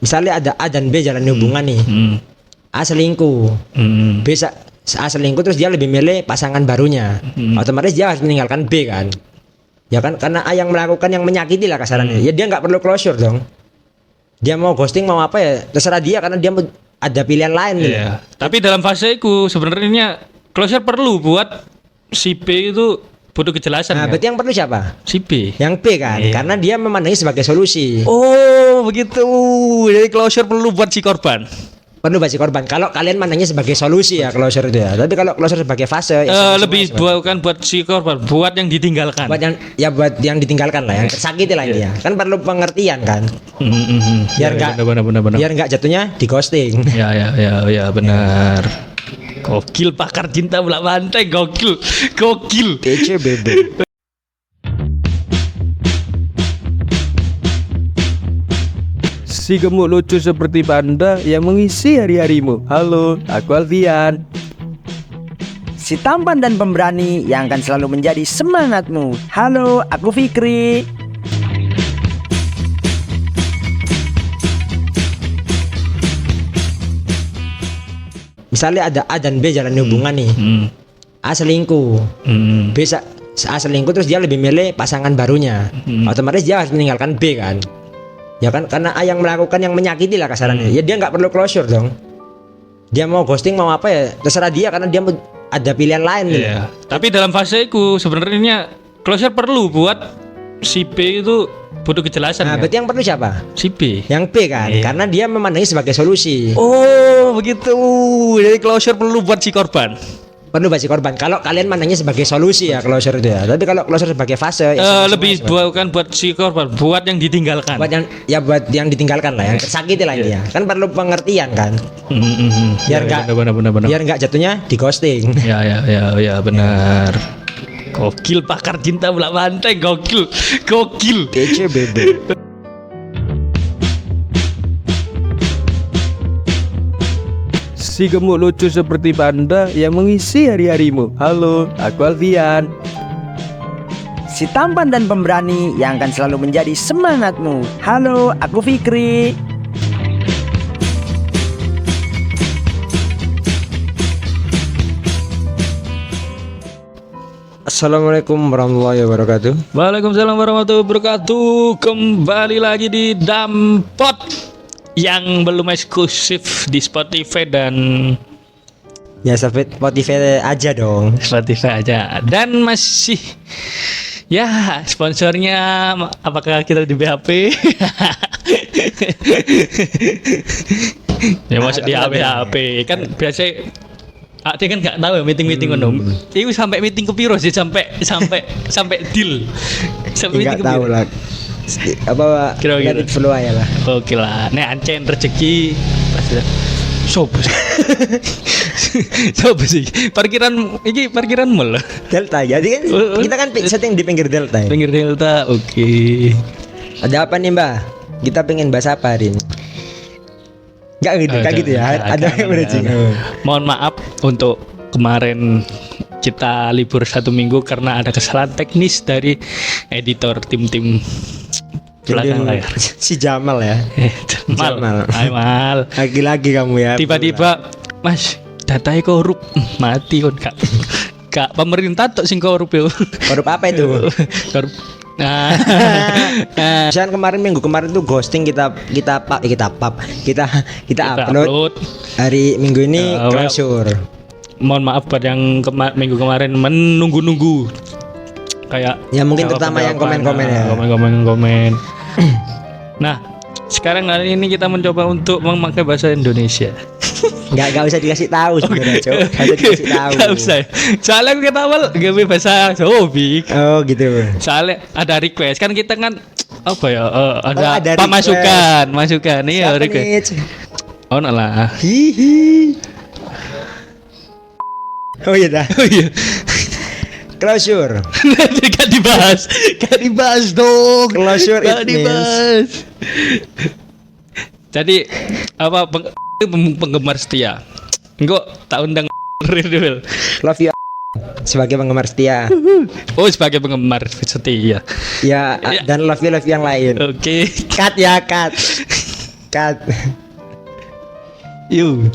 Misalnya ada A dan B jalan hubungan nih. A selingkuh. A selingkuh terus dia lebih milih pasangan barunya. Otomatis dia harus meninggalkan B kan. Ya kan, karena A yang melakukan yang menyakiti lah kasarannya. Ya dia nggak perlu closure dong. Dia mau ghosting mau apa ya terserah dia, karena dia ada pilihan lain gitu. Iya. Tapi dalam fase itu sebenarnya closure perlu buat si B itu butuh kejelasan. Nah, kan? berarti yang perlu siapa? Si B. Yang B kan, Iya. karena dia memandangi sebagai solusi. Oh, begitu. Jadi closure perlu buat si korban. Perlu bagi korban. Kalau kalian mandangnya sebagai solusi ya closure itu ya. Tapi kalau closure sebagai fase Lebih bukan buat si korban, buat yang ditinggalkan. buat yang ditinggalkan lah, yang tersakiti lah ini ya. Kan perlu pengertian kan. Biar enggak benar. biar enggak jatuhnya di ghosting. Ya benar. Gokil pakar cinta bola pantai, gokil. TCBB. Si gemuk lucu seperti panda yang mengisi hari-harimu. Halo, aku Alfian. Si tampan dan pemberani yang akan selalu menjadi semangatmu. Halo, aku Fikri. Misalnya ada A dan B jalan hubungan nih. A selingkuh. A selingkuh terus dia lebih milih pasangan barunya. Otomatis dia harus meninggalkan B kan. Ya kan, karena A yang melakukan yang menyakiti lah kasarannya. Ya dia nggak perlu closure dong. Dia mau ghosting mau apa ya terserah dia, karena dia ada pilihan lain gitu. Iya. Tapi dalam fase itu sebenarnya closure perlu buat si B itu butuh kejelasan. Nah, kan? berarti yang perlu siapa? Si B. Yang B kan, Iya. karena dia memandangi sebagai solusi. Oh, begitu. Jadi closure perlu buat si korban. Perlu bagi korban. Kalau kalian mandangnya sebagai solusi ya closure itu ya. Tapi kalau closure sebagai fase Lebih bukan buat si korban, buat yang ditinggalkan. buat yang ditinggalkan lah, yang tersakiti lah ini ya. Kan perlu pengertian kan. Biar enggak benar. biar enggak jatuhnya di ghosting. Ya benar. Gokil pakar cinta bola pantai, gokil. TCBB. Si gemuk lucu seperti panda yang mengisi hari-harimu. Halo, aku Alfian. Si tampan dan pemberani yang akan selalu menjadi semangatmu. Halo, aku Fikri. Assalamualaikum warahmatullahi wabarakatuh. Waalaikumsalam warahmatullahi wabarakatuh. Kembali lagi di Dampot yang belum eksklusif di Spotify dan Ya Spotify aja dong. Spotify aja. Dan masih ya sponsornya apakah kita di BHP? Ya masuk di BHP kan biasa. Dia kan nggak tahu ya meeting kono. Itu sampai meeting ke piro sih sampai deal. Sampai meeting Enggak ke tahu piro. lah. Apa Kira-kira. let it flow aja lah. Oke lah. Nek ancen rezeki pasti. Sopo sih? Sopo sih? Parkiran mall. Delta. Jadi kan kita kan setting di pinggir Delta ya. Pinggir Delta. Oke. Ada apa nih, Mbak? Kita pengen bahas apa hari ini? Enggak gitu, kayak gitu ya. Ada yang bridging. Mohon maaf untuk kemarin kita libur 1 minggu karena ada kesalahan teknis dari editor tim belakang layar. Si Jamal ya. Jamal. Hai Mal. Lagi-lagi kamu ya. Tiba-tiba, Mas, datanya korup. Mati kon Kak pemerintah tok sing korup yo. Korup apa itu? Korup. Nah, Misalkan minggu kemarin tuh ghosting kita upload. Hari Minggu ini closure. Mohon maaf buat yang minggu kemarin menunggu-nunggu. Kayak Ya mungkin terutama yang komen-komen ya. Komen. Nah, sekarang hari ini kita mencoba untuk memakai bahasa Indonesia. Enggak usah dikasih tahu sebenarnya, Cok. Enggak usah dikasih tahu. Enggak usah. Soalnya aku kata awal gawe bahasa Jawa, Oh, gitu. Soalnya ada request kan kita kan apa ya? ada masukan iya Siapa request. nih? Oh lah. Hihi. Oh iya dah. Oh iya. Closure. Gak dibahas dong. Closure Gak it means. dibahas. Jadi apa penggemar setia. Enggak tak undang Ridul. Love you sebagai penggemar setia. Oh, sebagai penggemar setia. Ya, dan love you yang lain. Oke. Cut ya, cut. Cut. Yuk.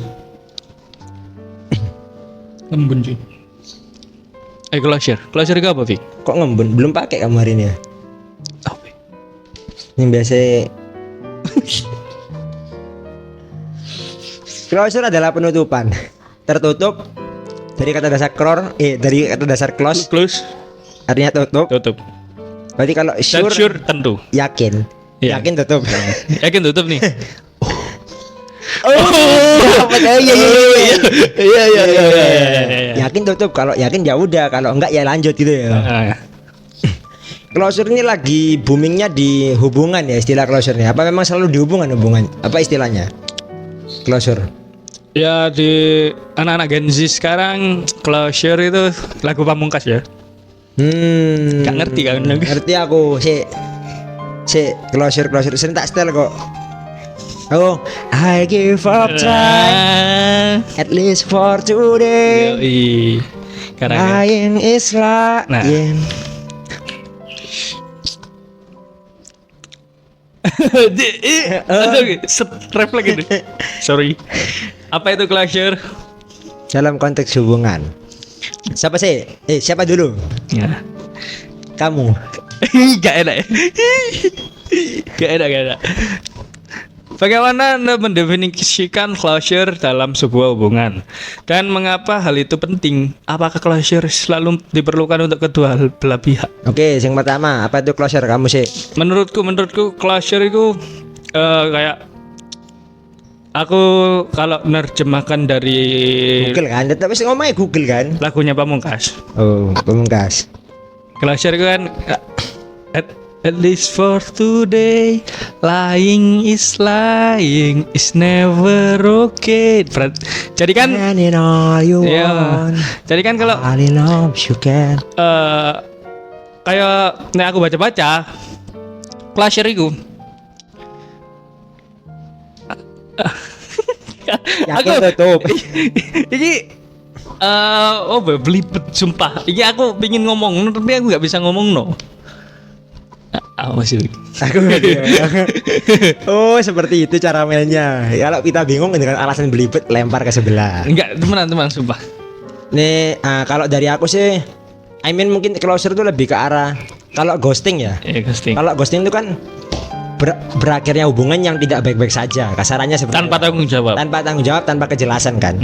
Ngembun cuy. Closure itu apa, Fik? Kok ngembun? Belum pakai kamu hari ini ya? Apa? Yang biasa closure adalah penutupan. Tertutup dari kata dasar dari kata dasar close Close, artinya tutup. tutup. Berarti kalau Dan sure, sure tentu. yakin. Iya. Yakin tutup. Yakin tutup nih. Iya. Yakin tutup, kalau yakin ya udah, kalau enggak ya lanjut gitu ya. Closure ini lagi boomingnya di hubungan ya, istilah closure-nya. Apa memang selalu di hubungan? Apa istilahnya? Closure. Ya di anak-anak Gen Z sekarang closure itu lagu Pamungkas ya. Gak ngerti kan? Ngerti aku. Si closure sering tak setel kok. Oh, I give up try at least for today. Yoi. Karena Lying is lying. refleks ini. Sorry. Apa itu closure? Dalam konteks hubungan. Siapa sih? Siapa dulu? Ya. Kamu. Gak enak ya. Gak enak. Bagaimana Anda mendefinisikan closure dalam sebuah hubungan? Dan mengapa hal itu penting? Apakah closure selalu diperlukan untuk kedua belah pihak? Oke, yang pertama, apa itu closure kamu sih? Menurutku closure itu kayak aku kalau nerjemahkan dari Google kan, tapi ngomongnya Google kan. lagunya Pamungkas. Oh, Pamungkas. Closure itu kan at least for today, lying is never okay. Jadi kan And all you ya, want, jadi kan kalau all in love you can. kayak nih aku baca-baca closure itu Yakin tutup. ini belibet sumpah. Ini aku pingin ngomong tapi aku nggak bisa ngomong no. Apa sih? Aku oh, seperti itu cara mainnya. Kalau kita bingung dengan alasan belibet, lempar ke sebelah. Enggak, teman-teman sumpah. Nih, kalau dari aku sih, mungkin closure itu lebih ke arah kalau ghosting ya. Iya, ghosting. Kalau ghosting itu kan berakhirnya hubungan yang tidak baik-baik saja. Kasarannya seperti Tanpa itu. tanggung jawab. Tanpa tanggung jawab, tanpa kejelasan kan.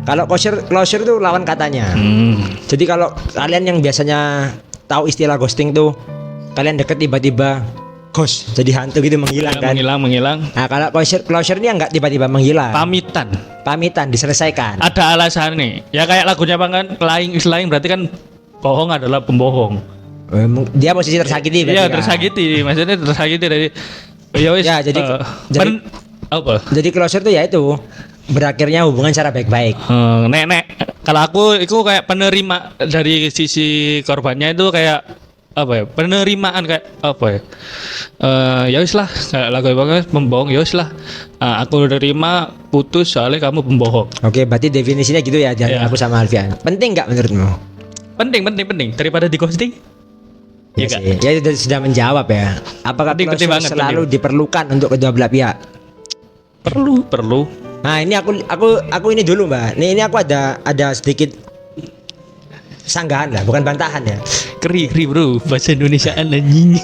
Kalau closure itu lawan katanya. Jadi kalau kalian yang biasanya tahu istilah ghosting tuh, kalian deket tiba-tiba ghost, jadi hantu gitu, menghilang kan. Menghilang. Nah, kalau closure ini enggak tiba-tiba menghilang. Pamitan diselesaikan. Ada alasan nih. Ya kayak lagunya Bang kan, lying is lying berarti kan bohong adalah pembohong. Dia posisi tersakiti berarti. Iya, kan? tersakiti. Maksudnya tersakiti dari Ya, jadi apa? Jadi closure tuh ya itu berakhirnya hubungan secara baik-baik. Nek kalau aku itu kayak penerima dari sisi korbannya itu kayak apa ya, penerimaan kayak apa ya, ya wis lah kayak lagu banget pembohong, ya wis lah, aku nerima putus soalnya kamu pembohong. Oke, berarti definisinya gitu ya dari aku sama Alfian. Penting nggak menurutmu? Penting daripada di ghosting. Ya, sih. Ya itu sudah menjawab ya. Apakah Penting closure banget, selalu diperlukan untuk kedua belah pihak? Perlu. Nah, ini aku ini dulu, Mbak. Ini aku ada sedikit sanggahan lah, bukan bantahan ya. Keri bro, bahasa Indonesia anjing.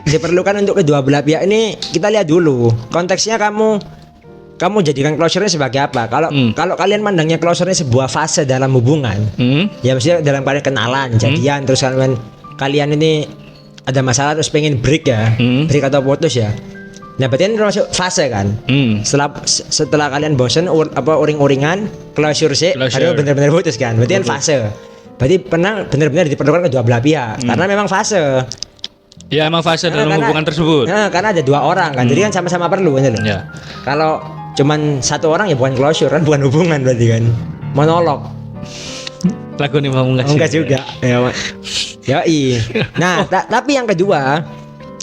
Diperlukan untuk kedua belah pihak ini. Kita lihat dulu konteksnya, kamu jadikan closure-nya sebagai apa? Kalau kalian mandangnya closure-nya sebuah fase dalam hubungan, ya maksudnya dalam kalian kenalan, jadian, terus kalian ini ada masalah terus pengen break ya, break atau putus ya. Nah, berarti ini masuk fase kan. Setelah kalian bosan uring-uringan, closure sih, harus benar-benar putus kan. Berarti kan fase. Berarti benar-benar diperlukan kedua belah pihak karena memang fase. Ya, emang fase dalam hubungan tersebut. Nah, karena ada dua orang kan. Jadi kan sama-sama perlu kan loh. Ya. Kalau cuman satu orang ya bukan closure kan, bukan hubungan berarti kan. Monolog. Lagu nih mau enggak juga. Ya, nah, tapi yang kedua,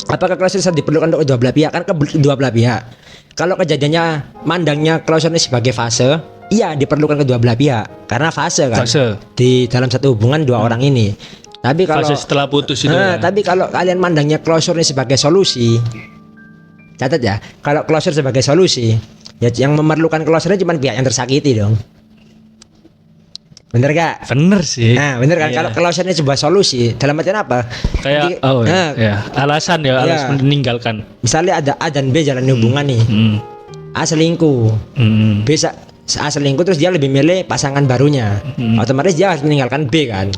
apakah closure diperlukan untuk kedua belah pihak? Kan kedua belah pihak. Kalau kejadiannya mandangnya closure ini sebagai fase, iya diperlukan kedua belah pihak karena fase kan. Di dalam satu hubungan dua orang ini. Tapi kalau fase setelah putus itu. Tapi kalau kalian mandangnya closure ini sebagai solusi, catat ya, kalau closure sebagai solusi, ya yang memerlukan closure cuma pihak yang tersakiti dong. Bener gak? Bener sih. Nah, bener kan? Iya. Kalau closure-nya sebuah solusi, dalam artian apa? Kayak Nah, alasan ya, alasan Iya. meninggalkan. misalnya ada A dan B jalan hubungan nih. A selingkuh, B A selingkuh terus dia lebih milih pasangan barunya. Otomatis dia harus meninggalkan B kan?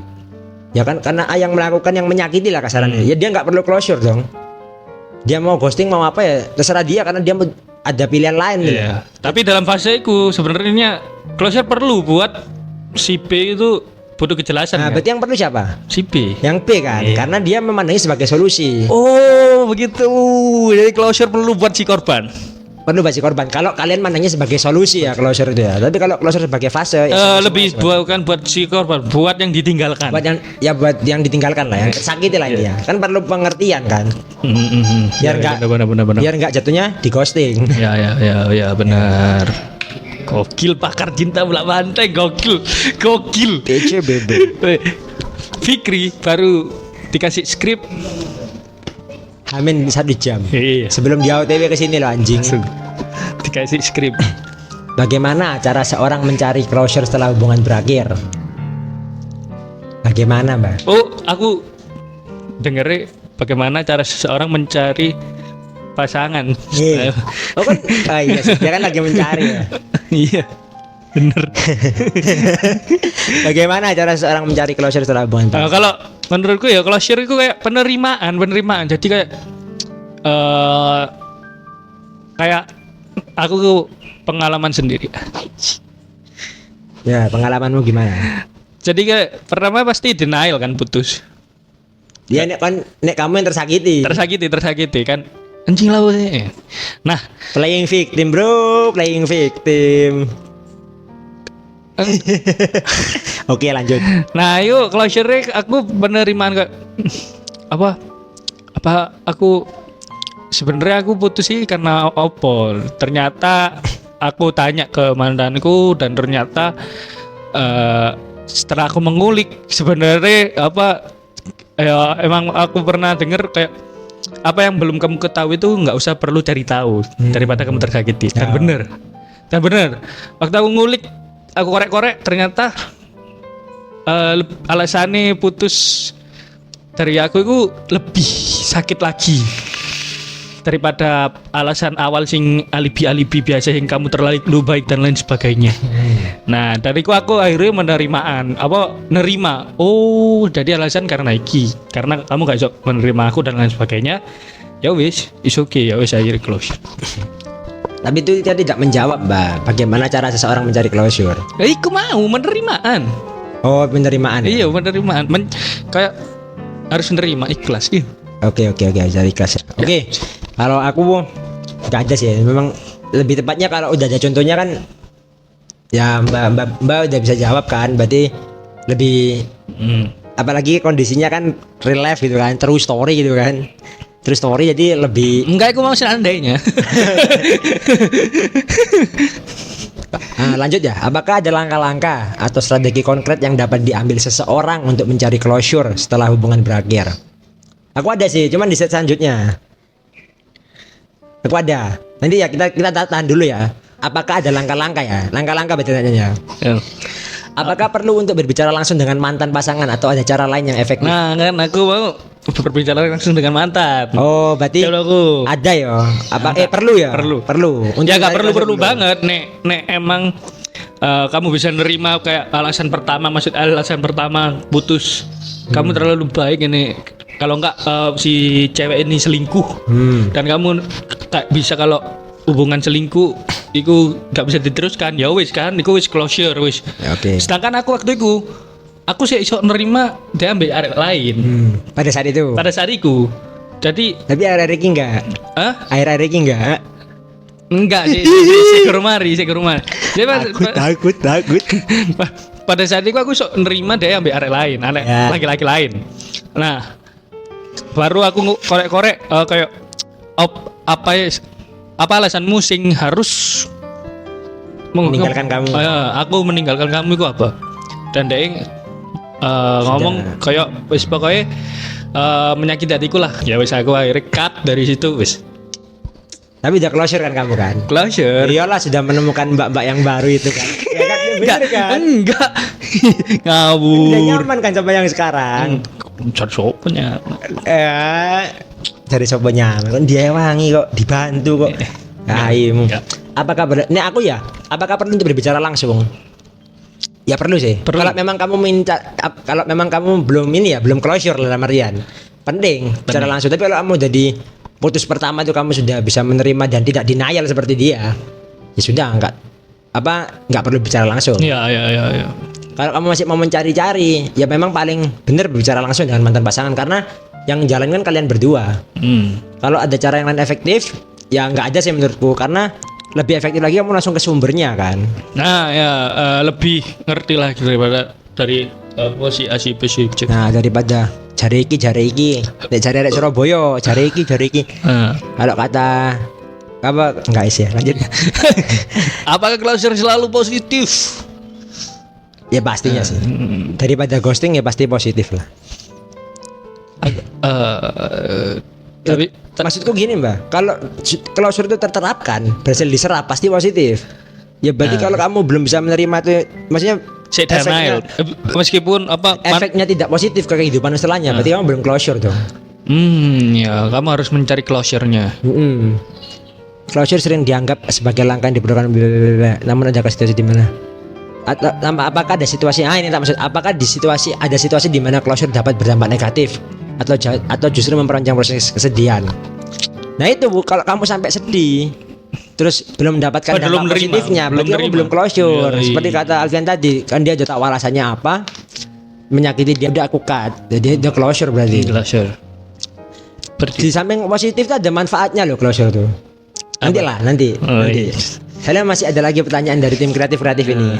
Ya kan? Karena A yang melakukan yang menyakiti lah kasarannya. Ya dia nggak perlu closure dong. Dia mau ghosting mau apa ya terserah dia karena dia ada pilihan lain gitu. Iya. Tapi dalam fase itu sebenarnya closure perlu buat si B itu butuh kejelasan. Nah, kan? berarti yang perlu siapa? Si B. Yang B kan? Iya. Karena dia memandangnya sebagai solusi. Oh begitu. Jadi closure perlu buat si korban. Perlu bagi korban. Kalau kalian mandangnya sebagai solusi ya closure itu ya. Tapi kalau closure sebagai fase Lebih bukan buat si korban, buat yang ditinggalkan. buat yang ditinggalkan lah, yang tersakiti lah intinya. Kan perlu pengertian kan. Biar nggak benar. biar nggak jatuhnya di ghosting. Ya benar. Gokil pakar cinta bola pantai, gokil. TCBB. Fikri baru dikasih skrip. Hamin 1 jam. Iya. Sebelum dia OTW ke sini loh anjing. Langsung dikasih skrip. Bagaimana cara seorang mencari closure setelah hubungan berakhir? Bagaimana, Mbak? Oh, aku dengerin bagaimana cara seseorang mencari pasangan. Iya. Oh kan, iya sih, dia kan lagi mencari ya. Iya. Bener. Bagaimana cara seorang mencari closure setelah hubungan berakhir? Kalau menurutku ya closure itu kayak penerimaan. Jadi kayak aku tuh pengalaman sendiri. Ya, pengalamanmu gimana? Jadi kayak pertama pasti denial kan, putus. Dia nek kamu yang tersakiti. Tersakiti kan. Anjing lah weh. Nah, Playing victim, bro, playing victim. Oke, lanjut. nah yuk closure aku penerimaan kayak apa aku sebenarnya aku putus sih karena opo. Ternyata aku tanya ke mantanku dan ternyata setelah aku mengulik sebenarnya ya emang aku pernah denger kayak apa yang belum kamu ketahui itu nggak usah perlu cari tahu daripada kamu tersakiti. Dan bener waktu aku ngulik, aku korek-korek, ternyata alasannya putus dari aku itu lebih sakit lagi daripada alasan awal sing alibi biasa yang kamu terlalu baik dan lain sebagainya. Nah dariku aku akhirnya nerima. Oh jadi alasan karena karena kamu gak bisa menerima aku dan lain sebagainya. Ya wis, is okay, ya wis akhirnya close. Tapi itu dia tidak menjawab, Mbak. Bagaimana cara seseorang mencari closure? Aku mau penerimaan. Oh, penerimaan. Iya penerimaan. Kayak harus menerima, ikhlas. Iya. Oke, cari kelas. Oke. Kalau aku gak ada sih. Memang lebih tepatnya kalau udah ada contohnya kan, ya Mbak udah bisa jawab kan. Berarti lebih. Apalagi kondisinya kan real life gitu kan, true story gitu kan. True story jadi lebih. Enggak, aku mau seandainya. Lanjut ya. Apakah ada langkah-langkah atau strategi konkret yang dapat diambil seseorang untuk mencari closure setelah hubungan berakhir? Aku ada sih, cuman di set selanjutnya. Aku ada. Nanti ya kita tahan dulu ya. Apakah ada langkah-langkah ya? Langkah-langkah bertanya. Apakah perlu untuk berbicara langsung dengan mantan pasangan atau ada cara lain yang efektif? Nah, kan aku mau berbicara langsung dengan mantan. Oh, berarti Kalau aku ada ya. Perlu ya? Perlu. Ya gak perlu banget. Nek emang kamu bisa nerima kayak alasan pertama putus. Kamu terlalu baik ini. Kalau enggak si cewek ini selingkuh. Dan kamu tak bisa kalau hubungan selingkuh iku gak bisa diteruskan, ya wis kan, iku wis closure wis. Ya, oke. Sedangkan aku waktu itu aku sih iso nerima dia ambil arek lain. Pada saat itu. Pada saat itu. Jadi Tapi air iki enggak? Air iki enggak? enggak sih ke rumah. Takut. Pada saat itu aku iso nerima dia ambil arek lain, laki-laki lain. Nah, baru aku korek-korek kayak apa alasanmu sing harus meninggalkan kamu? Aku meninggalkan kamu itu apa? Dan dia ngomong kayak wis pokoknya menyakiti hatiku lah. Ya wis aku akhirnya cut dari situ wis. Tapi udah closure kan kamu kan? Closure. Iyalah sudah menemukan mbak-mbak yang baru itu kan. Ya kan? Ya bener kan? Enggak. Udah Ngawur. nyaman kan sama yang sekarang? Cari sopnya. Dari sopo nyaman kan dia wangi kok, dibantu kok. Kaimu. Enggak. Apakah nih aku ya? Apakah perlu untuk berbicara langsung? Ya perlu sih. Perlu. Kalau memang kamu kalau memang kamu belum ini ya, belum closure dalam artian penting bicara langsung. Tapi kalau kamu jadi putus pertama itu kamu sudah bisa menerima dan tidak denial seperti dia, ya sudah nggak perlu bicara langsung. Iya. Kalau kamu masih mau mencari-cari, ya memang paling benar berbicara langsung dengan mantan pasangan karena yang jalan kan kalian berdua. Kalau ada cara yang lain efektif, ya nggak ada sih menurutku karena lebih efektif lagi kamu langsung ke sumbernya kan. Nah ya lebih ngerti lah daripada dari si A si B si C. Nah daripada jari iki, nek jari arek Surabaya, jari iki. Kalau kata apa enggak isi ya, lanjut. Apakah closure selalu positif? Ya pastinya sih. Daripada ghosting ya pasti positif lah. Tapi Maksudku gini mbak, kalau closure itu terterapkan, berhasil diserap pasti positif. Ya berarti kalau kamu belum bisa menerima itu, maksudnya denial. Meskipun efeknya tidak positif ke kehidupan setelahnya, berarti kamu belum closure dong. Ya kamu harus mencari closure-nya. Closure sering dianggap sebagai langkah yang diperlukan, namun ada situasi di mana? Apakah ada situasi? Ini tak maksud. Apakah ada situasi di mana closure dapat berdampak negatif atau justru memperpanjang proses kesedihan? Nah itu Bu, kalau kamu sampai sedih terus belum mendapatkan dampak positifnya, berarti kamu belum closure. Seperti kata Alfian tadi, kan dia udah tahu alasannya apa, menyakiti dia udah aku cut, jadi udah closure berarti. Closure. Di samping positif itu ada manfaatnya loh closure tuh. Nanti. Saya masih ada lagi pertanyaan dari tim kreatif ini.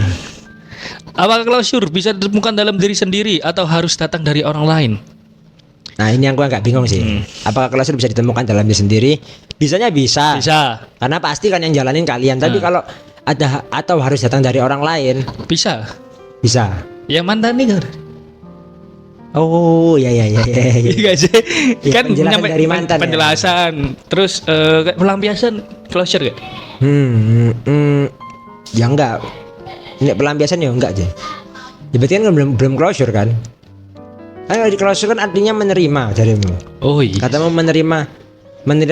Apakah closure bisa ditemukan dalam diri sendiri atau harus datang dari orang lain? Nah ini yang gue agak bingung sih. Apakah closure bisa ditemukan dalam diri sendiri? Bisanya bisa. Karena pasti kan yang jalanin kalian. Tapi kalau ada atau harus datang dari orang lain? Bisa. Yang mantan nih kan? Oh iya. Iya sih. Ya, Kan penjelasan dari mantan. Penjelasan. Terus pelampiasan closure gak? Ya enggak. Ini pelampiasan ya enggak aja. Ya berarti kan belum closure kan? Di closure kan artinya menerima jarimu. Oh iya. Katamu menerima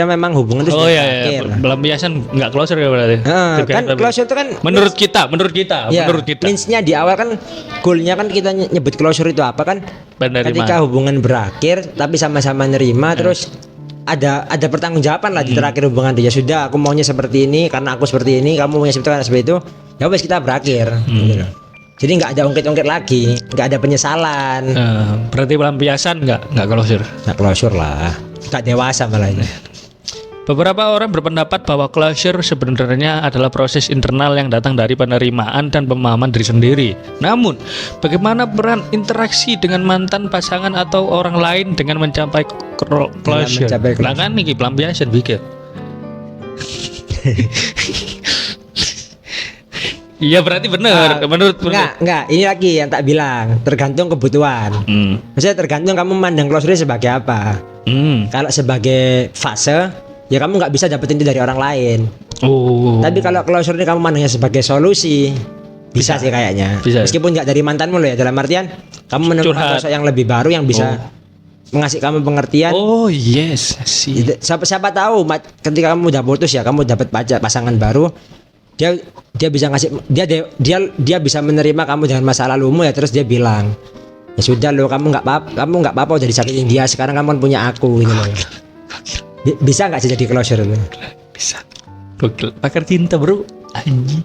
memang hubungan itu Oh sudah iya. berakhir. Pelampiasan enggak closure ya berarti. Kan closure itu kan menurut kita. Ya, means-nya di awal kan goalnya kan kita nyebut closure itu apa kan? Ketika hubungan berakhir tapi sama-sama nerima terus ada pertanggungjawaban lah di terakhir hubungan itu. Ya sudah, aku maunya seperti ini karena aku seperti ini, kamu maunya seperti itu. Ya wes kita berakhir gitu loh. Jadi nggak ada ungkit-ungkit lagi, nggak ada penyesalan. Berarti pelampiasan nggak closure. Nggak closure lah, nggak dewasa malah ini. Beberapa orang berpendapat bahwa closure sebenarnya adalah proses internal yang datang dari penerimaan dan pemahaman diri sendiri. Namun, bagaimana peran interaksi dengan mantan pasangan atau orang lain dengan mencapai closure? Nah kan nih pelampiasan pikir. Iya berarti benar. Menurut enggak, ini lagi yang tak bilang, tergantung kebutuhan. Maksudnya tergantung kamu memandang closure sebagai apa. Kalau sebagai fase, ya kamu nggak bisa dapetin itu dari orang lain. Tapi kalau closure ini kamu mandangnya sebagai solusi, bisa sih kayaknya. Meskipun nggak dari mantanmu loh ya, dalam artian kamu menemukan sosok yang lebih baru yang bisa mengasih kamu pengertian. Oh yes. Siapa tahu ketika kamu udah putus ya, kamu dapat pasangan baru. Dia bisa ngasih dia bisa menerima kamu dengan masa lalumu ya, terus dia bilang ya sudah loh, kamu nggak apa-apa udah disakitin dia, sekarang kamu kan punya aku gitu loh. Bisa nggak sih jadi closure itu? Bisa. Gokil. Pakar cinta bro. Anjing.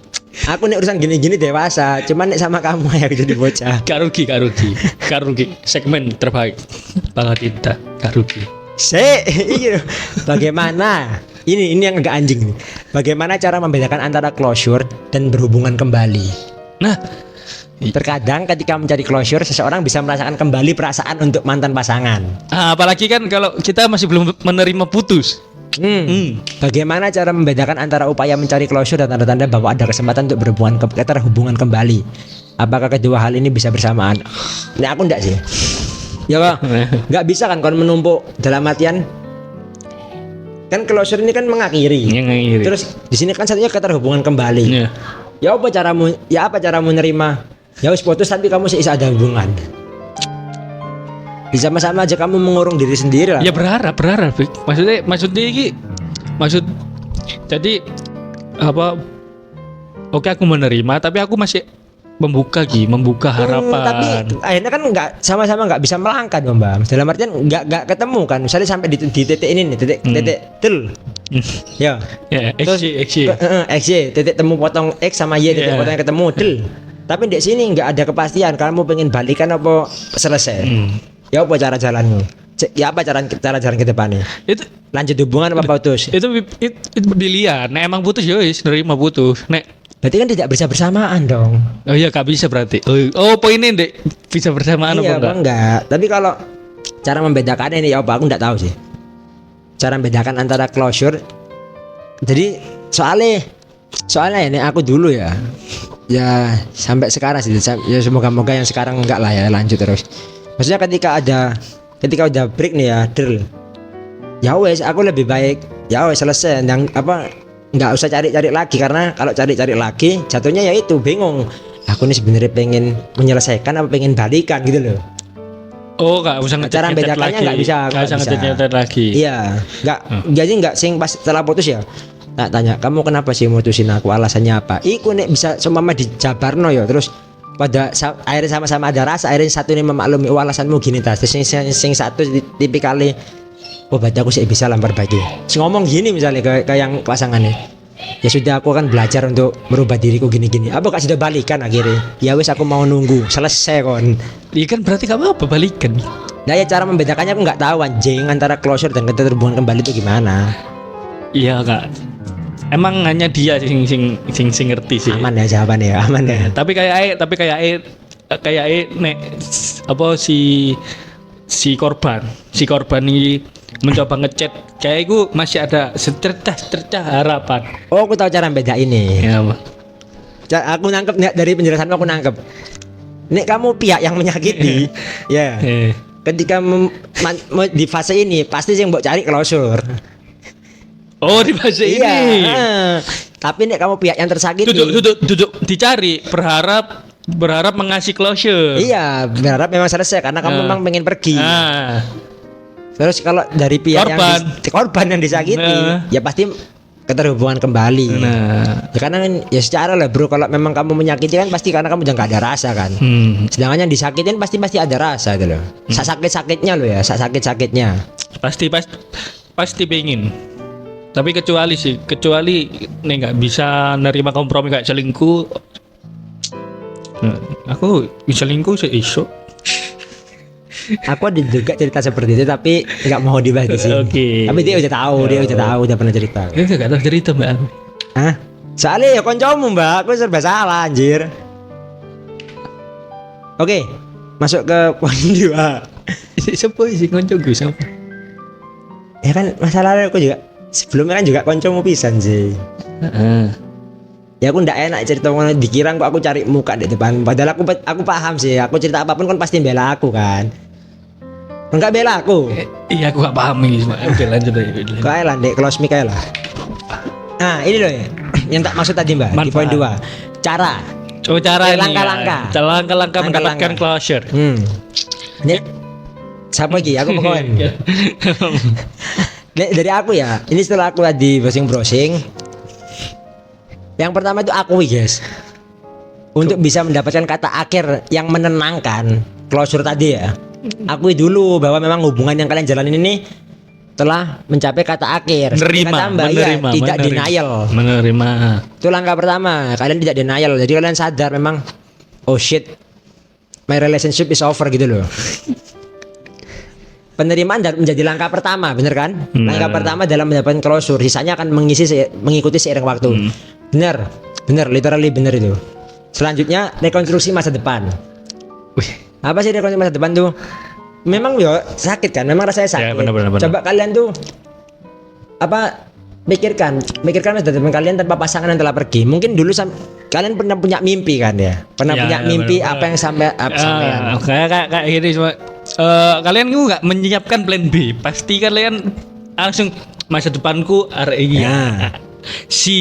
Aku nih urusan gini-gini dewasa, cuman nih sama kamu ya jadi bocah. Karugi. Segmen terbaik. Pakar cinta. Karugi. Bagaimana? Ini yang agak anjing nih. Bagaimana cara membedakan antara closure dan berhubungan kembali? Nah, terkadang ketika mencari closure, seseorang bisa merasakan kembali perasaan untuk mantan pasangan. Apalagi kan kalau kita masih belum menerima putus. Bagaimana cara membedakan antara upaya mencari closure dan tanda-tanda bahwa ada kesempatan untuk hubungan kembali? Apakah kedua hal ini bisa bersamaan? Nah, aku enggak sih. Ya nggak bisa kan kalau menumpuk dalam artian kan closure ini kan mengakhiri. Yang mengakhiri. Terus di sini kan satunya keterhubungan kembali. Iya. Ya apa caramu nerima? Ya wis putus tapi kamu masih ada hubungan. Bisa sama-sama aja kamu mengurung diri sendiri lah. Ya berharap Fik. Maksudnya ini jadi apa? Oke aku menerima tapi aku masih membuka harapan. Tapi akhirnya kan sama-sama nggak bisa melangkah dong Mbak. Dalam artian nggak ketemu kan. Misalnya sampai di titik ini nih, titik tel. Ya. Ya, XY. XY, titik temu potong X sama Y, titik potong ketemu del. Tapi di sini nggak ada kepastian. Kamu pengen balikan apa selesai? Ya apa cara jalanmu? Ya apa cara jalan ke depannya? Itu lanjut hubungan apa putus? Itu pilihan. Nek emang putus ya wis nerima putus. Nek berarti kan tidak bisa bersamaan dong. Oh iya gak bisa berarti. Oh poinnya Dek bisa bersamaan iya, apa enggak? Tapi kalau cara membedakannya ini ya apa aku enggak tahu sih. Cara membedakan antara closure. Jadi soalnya ini aku dulu ya. Ya sampai sekarang sih. Ya semoga-moga yang sekarang enggak lah ya, lanjut terus. Maksudnya ketika udah break nih ya, ya wes aku lebih baik ya wes selesai yang apa nggak usah cari-cari lagi, karena kalau cari-cari lagi jatuhnya ya itu bingung. Aku nih sebenarnya pengen menyelesaikan apa pengen balikan gitu loh. Oh nggak usah cara bedakannya nggak bisa. Lagi. Iya, nggak sing pas setelah putus ya. Tak tanya kamu kenapa sih mutusin aku, alasannya apa? Iku nek bisa seumpama dijabarno ya terus pada akhirnya sama-sama ada rasa, akhirnya satu ini memaklumi alasanmu gini tas, terus sing satu tipikalnya oh berarti aku sih bisa lamar baju. Ngomong gini misalnya ke yang pasangannya. Ya sudah aku akan belajar untuk merubah diriku gini-gini. Apa kak sudah balikan akhirnya? Ya wes aku mau nunggu selesai kon. Iya kan berarti kamu apa balikan? Nah ya cara membedakannya aku nggak tahu anjing antara closure dan keterhubungan kembali itu gimana. Iya kak. Emang hanya dia sing ngerti sih. Aman ya jawabannya ya, aman ya. Tapi kayak nek apa si korban ini mencoba ngechat kayak gue masih ada secercah harapan. Oh aku tahu cara beda ini. Ya apa? Aku nangkep dari penjelasanmu, aku nangkep. Nek kamu pihak yang menyakiti, ya. Ketika di fase ini pasti yang mau cari closure. Oh di fase ini. Tapi nek kamu pihak yang tersakiti. Duduk dicari berharap mengasih closure. Iya, berharap memang selesai karena kamu memang pengen pergi. Terus kalau dari pihak korban yang disakiti, ya pasti keterhubungan kembali. Ya karena ya secara lah bro, kalau memang kamu menyakiti kan pasti karena kamu udah gak ada rasa kan. Sedangkan yang disakitin pasti ada rasa gitu loh. Sakit-sakitnya loh ya, sakit-sakitnya. Pasti pengen. Tapi kecuali nih nggak bisa nerima kompromi kayak selingkuh. Aku selingkuh sih iso. Aku ada juga cerita seperti itu tapi nggak mau dibahas di sini. Okay. Tapi dia udah tahu, udah pernah cerita. Dia nggak tahu cerita mbak. Hah? Soalnya ya koncomu mbak, aku serba salah anjir. Oke, masuk ke poin 2. Siapa sih koncoku siapa? Ya kan masalahnya aku juga sebelumnya kan juga koncomu pisan sih. Ya aku ndak enak cerita ngono, dikira kok aku cari muka di depan. Padahal aku paham sih, aku cerita apapun kan pasti bela aku kan. Enggak bela aku. Iya aku gak paham ini. Oke lanjut aja. Kayak lah dek close mic kayak lah. Nah ini loh ya, yang tak maksud tadi mbak. Di poin 2 cara. Oh cara langkah-langkah. Langkah-langkah mendapatkan closure. Ini siapa lagi? Aku pokoknya. Dari aku ya. Ini setelah aku di browsing. Yang pertama itu akui guys. Untuk bisa mendapatkan kata akhir yang menenangkan, closure tadi ya. Akui dulu bahwa memang hubungan yang kalian jalanin ini telah mencapai kata akhir. Menerima, tidak denial. Menerima. Itu langkah pertama. Kalian tidak denial. Jadi kalian sadar memang oh shit, my relationship is over gitu loh. Penerimaan menjadi langkah pertama, bener kan? Langkah pertama dalam mendapatkan closure. Sisanya akan mengikuti seiring waktu. Bener, literally bener itu. Selanjutnya rekonstruksi masa depan. Apa sih rekonstruksi masa depan tuh? Memang yo sakit kan, memang rasanya sakit. Ya, bener. Coba kalian tuh pikirkan masa depan kalian tanpa pasangan yang telah pergi. Mungkin dulu kalian pernah punya mimpi kan ya? Punya mimpi bener. Apa yang sampean? Kayak gini cuma kalian juga nggak menyiapkan plan B. Pasti kalian langsung masa depanku arek iki. Ya. Si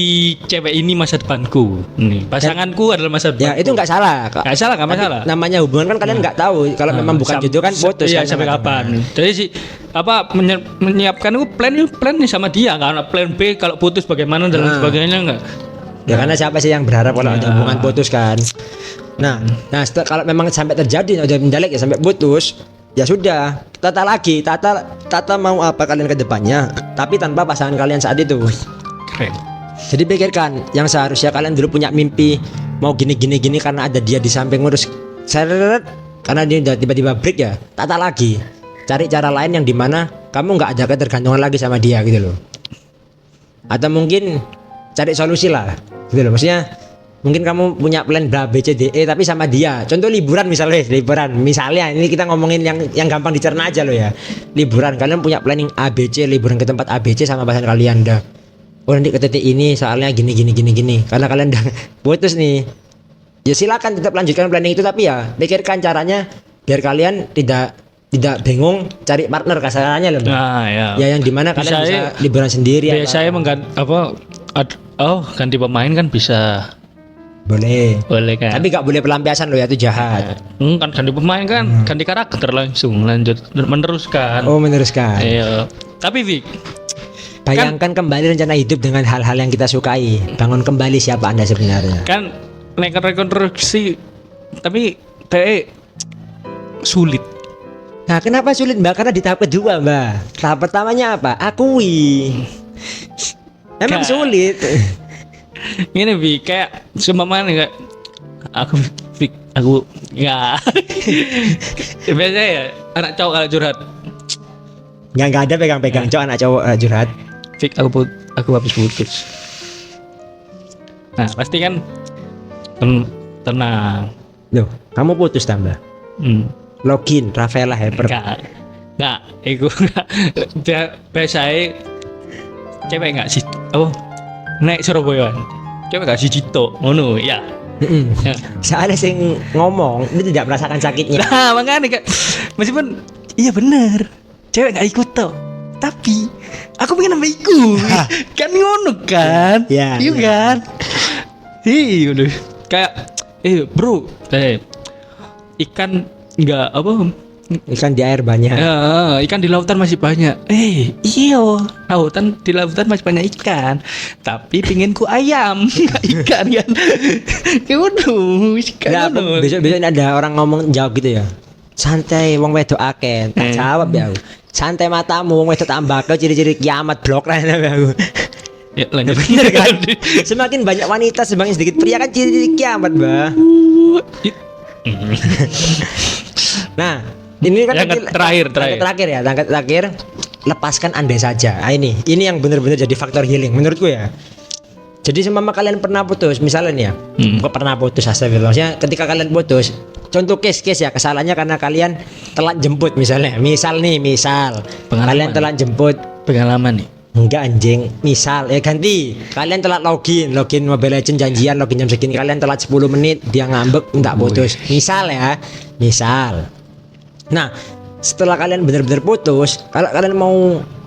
cewek ini masa depanku. Nih, pasanganku adalah masa depan. Ya itu nggak salah. Nggak salah, nggak Tapi masalah. namanya hubungan kan kalian nggak tahu kalau memang bukan jodoh kan putus Iya, kan sampai sama-sama. kapan. Jadi si menyiapkan itu plan nih sama dia karena plan B kalau putus bagaimana dan lain sebagainya enggak. Ya karena siapa sih yang berharap kalau ada hubungan putus kan. Nah, kalau memang sampai terjadi udah menjalek ya sampai putus, ya sudah, tata mau apa kalian ke depannya, tapi tanpa pasangan kalian saat itu. Keren. Jadi pikirkan, yang seharusnya kalian dulu punya mimpi mau gini karena ada dia di samping ngurus seret, karena dia udah tiba-tiba break ya, tata lagi, cari cara lain yang dimana kamu nggak ada ketergantungan lagi sama dia gitu loh. Atau mungkin cari solusi lah, gitu loh. Maksudnya mungkin kamu punya plan B, C, D, E tapi sama dia. Contoh liburan misalnya ini kita ngomongin yang gampang dicerna aja loh ya. Liburan kalian punya planning A, B, C, liburan ke tempat A, B, C sama pasangan kalian dah. Oh nanti ke titik ini soalnya gini. Karena kalian udah putus nih. Ya silakan tetap lanjutkan planning itu tapi ya pikirkan caranya biar kalian tidak bingung cari partner kasarannya loh. Nah, ya. Ya yang dimana kalian bisa liburan sendiri. Biasanya ganti pemain kan bisa. Boleh kan. Tapi gak boleh pelampiasan loh ya, itu jahat. Kan ganti pemain kan, ganti karakter langsung lanjut meneruskan. Oh meneruskan. Iya. Tapi Vic, bayangkan kembali rencana hidup dengan hal-hal yang kita sukai. Bangun kembali siapa Anda sebenarnya. Kan rekonstruksi tapi sulit. Nah kenapa sulit Mbak? Karena di tahap kedua Mbak. Tahap pertamanya apa? Akui. Emang sulit. Ini Vic, kayak seumpama nih kayak aku nggak. Biasanya ya anak cowok kalau curhat. Nggak ada pegang-pegang cowok anak cowok curhat. Vic, aku habis putus. Nah pasti kan tenang. Loh, kamu putus tambah. Login Rafaela Hyper. Nggak, itu nggak. Biasanya cewek nggak sih? Oh, naik Surabaya. Cewek nggak sih Cito, ngono ya. Ya. Soalnya sing ngomong ini tidak merasakan sakitnya. Nah makanya kayak meskipun iya bener cewek nggak ikut toh, tapi aku pengen nambah ikut. Kan ngono kan? Iya, Iya kan? Iya udah kayak bro, ikan nggak apa? Ikan di air banyak. Ya, ikan di lautan masih banyak. Iyo, lautan di lautan masih banyak ikan. Tapi pinginku ayam, nggak ikan kan? Waduh, Nah, besok ini ada orang ngomong jawab gitu ya. Santai, wong wedok akeh. Tak jawab ya aku. Santai matamu, wong wedok tambah ke ciri-ciri kiamat blok lah aku. Ya lanjut. Bener kan? Semakin banyak wanita semakin sedikit pria kan ciri-ciri kiamat, Mbak. Nah, ini kan terakhir. Lepaskan andai saja. Nah, ini yang benar-benar jadi faktor healing menurutku ya. Jadi seumpama kalian pernah putus, misalnya nih ya, bukan pernah putus astagfirullah. Maksudnya ketika kalian putus, contoh case ya, kesalahannya karena kalian telat jemput misalnya. Misal kalian telat jemput. Pengalaman nih. Enggak anjing, misal ganti. Kalian telat login Mobile Legends janjian login jam segini, kalian telat 10 menit, dia ngambek minta putus. Misal. Nah, setelah kalian benar-benar putus, kalau kalian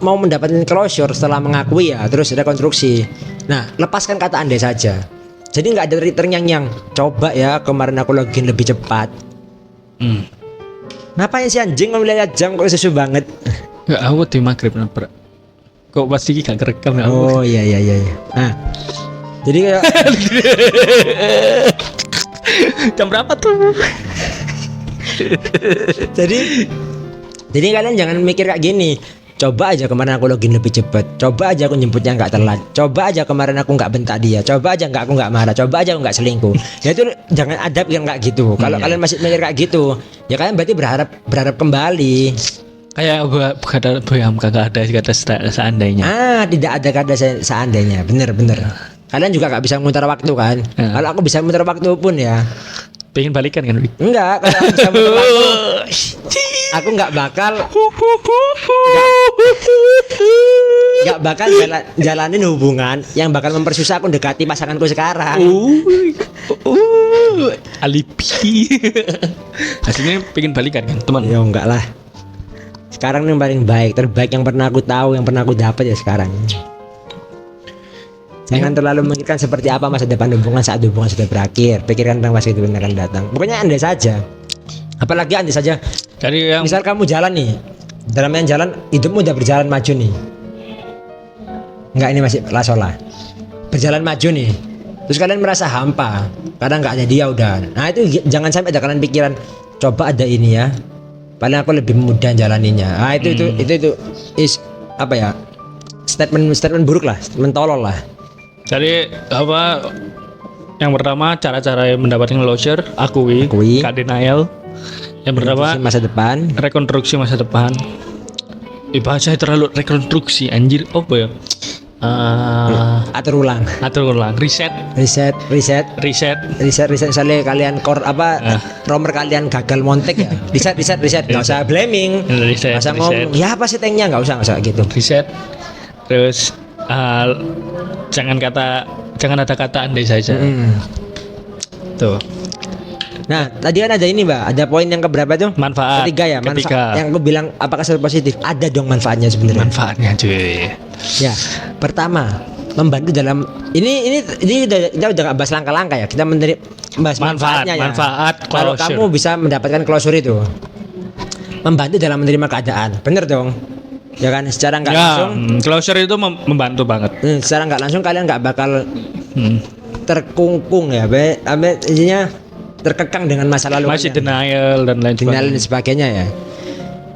mau mendapatkan closure setelah mengakui ya, terus rekonstruksi. Nah, lepaskan kata andai saja. Jadi nggak ada terngiang-ngiang. Coba ya kemarin aku login lebih cepat. Ngapain sih anjing ngeliat jam kok susu banget? Ya aku di maghrib nabrak. Kok pasti gak kerekam ya? Oh iya. Nah, jadi kayak jam berapa tuh? Jadi kalian jangan mikir kayak gini. Coba aja kemarin aku login lebih cepat. Coba aja aku jemputnya nggak telat. Coba aja kemarin aku nggak bentak dia. Coba aja aku nggak marah. Coba aja aku nggak selingkuh. Ya itu jangan ada yang kayak gitu. Kalau kalian masih mikir kayak gitu, ya kalian berarti berharap kembali. Kayak kagak ada kata seandainya. Tidak ada kata seandainya. Bener. Kalian juga nggak bisa memutar waktu kan? Kalau aku bisa memutar waktu pun ya. Pengen balikan kan? Enggak, kalau aku bisa memutar waktu, aku nggak bakal jalanin hubungan yang bakal mempersusah aku dekati pasanganku sekarang. Alibi. Hasilnya pengen balikan kan teman? Ya enggak lah. Sekarang yang paling baik, terbaik yang pernah aku tahu, yang pernah aku dapat ya sekarang. Jangan terlalu memikirkan seperti apa masa depan hubungan saat hubungan sudah berakhir. Pikirkan tentang masa depan akan datang. Pokoknya andai saja. Apalagi andai saja. Jadi yang Misal kamu jalan nih, dalam yang jalan hidupmu udah berjalan maju nih. Enggak, ini masih lasola. Berjalan maju nih. Terus kalian merasa hampa karena nggak ada dia udah. Nah itu jangan sampai ada kalian pikiran coba ada ini ya. Paling aku lebih mudah jalaninya. Nah itu is apa ya? Statement buruk lah, statement tolol lah. jadi apa yang pertama cara-cara mendapatkan closure akui. Denial. Yang pertama Masa depan. rekonstruksi masa depan. Bahasa terlalu rekonstruksi anjir apa ya? Atur ulang. Reset. Misalnya kalian nomor kalian gagal montek ya. Reset. Nggak usah blaming. Reset, Nggak usah ngomong. Ya apa sih tanknya, nggak usah gitu. Reset. Terus jangan ada kata andai saja. Tuh. Nah, tadi kan ada ini, Mbak. Ada poin yang keberapa tuh? Manfaat. Ketiga ya, manfaat. Yang aku bilang apakah selalu positif? Ada dong manfaatnya sebenarnya. Manfaatnya cuy. Ya, pertama, membantu dalam ini kita udah nggak bahas langkah-langkah ya. Kita bahas manfaatnya ya. Manfaat Kalau closure. kamu bisa mendapatkan closure itu, membantu dalam menerima keadaan. Bener dong? Ya kan, secara nggak langsung. Closure itu membantu banget. Secara nggak langsung kalian nggak bakal Hmm. terkungkung ya, intinya terkekang dengan masa lalu. Masih kalian. denial dan lain Denial dan sebagainya. sebagainya ya.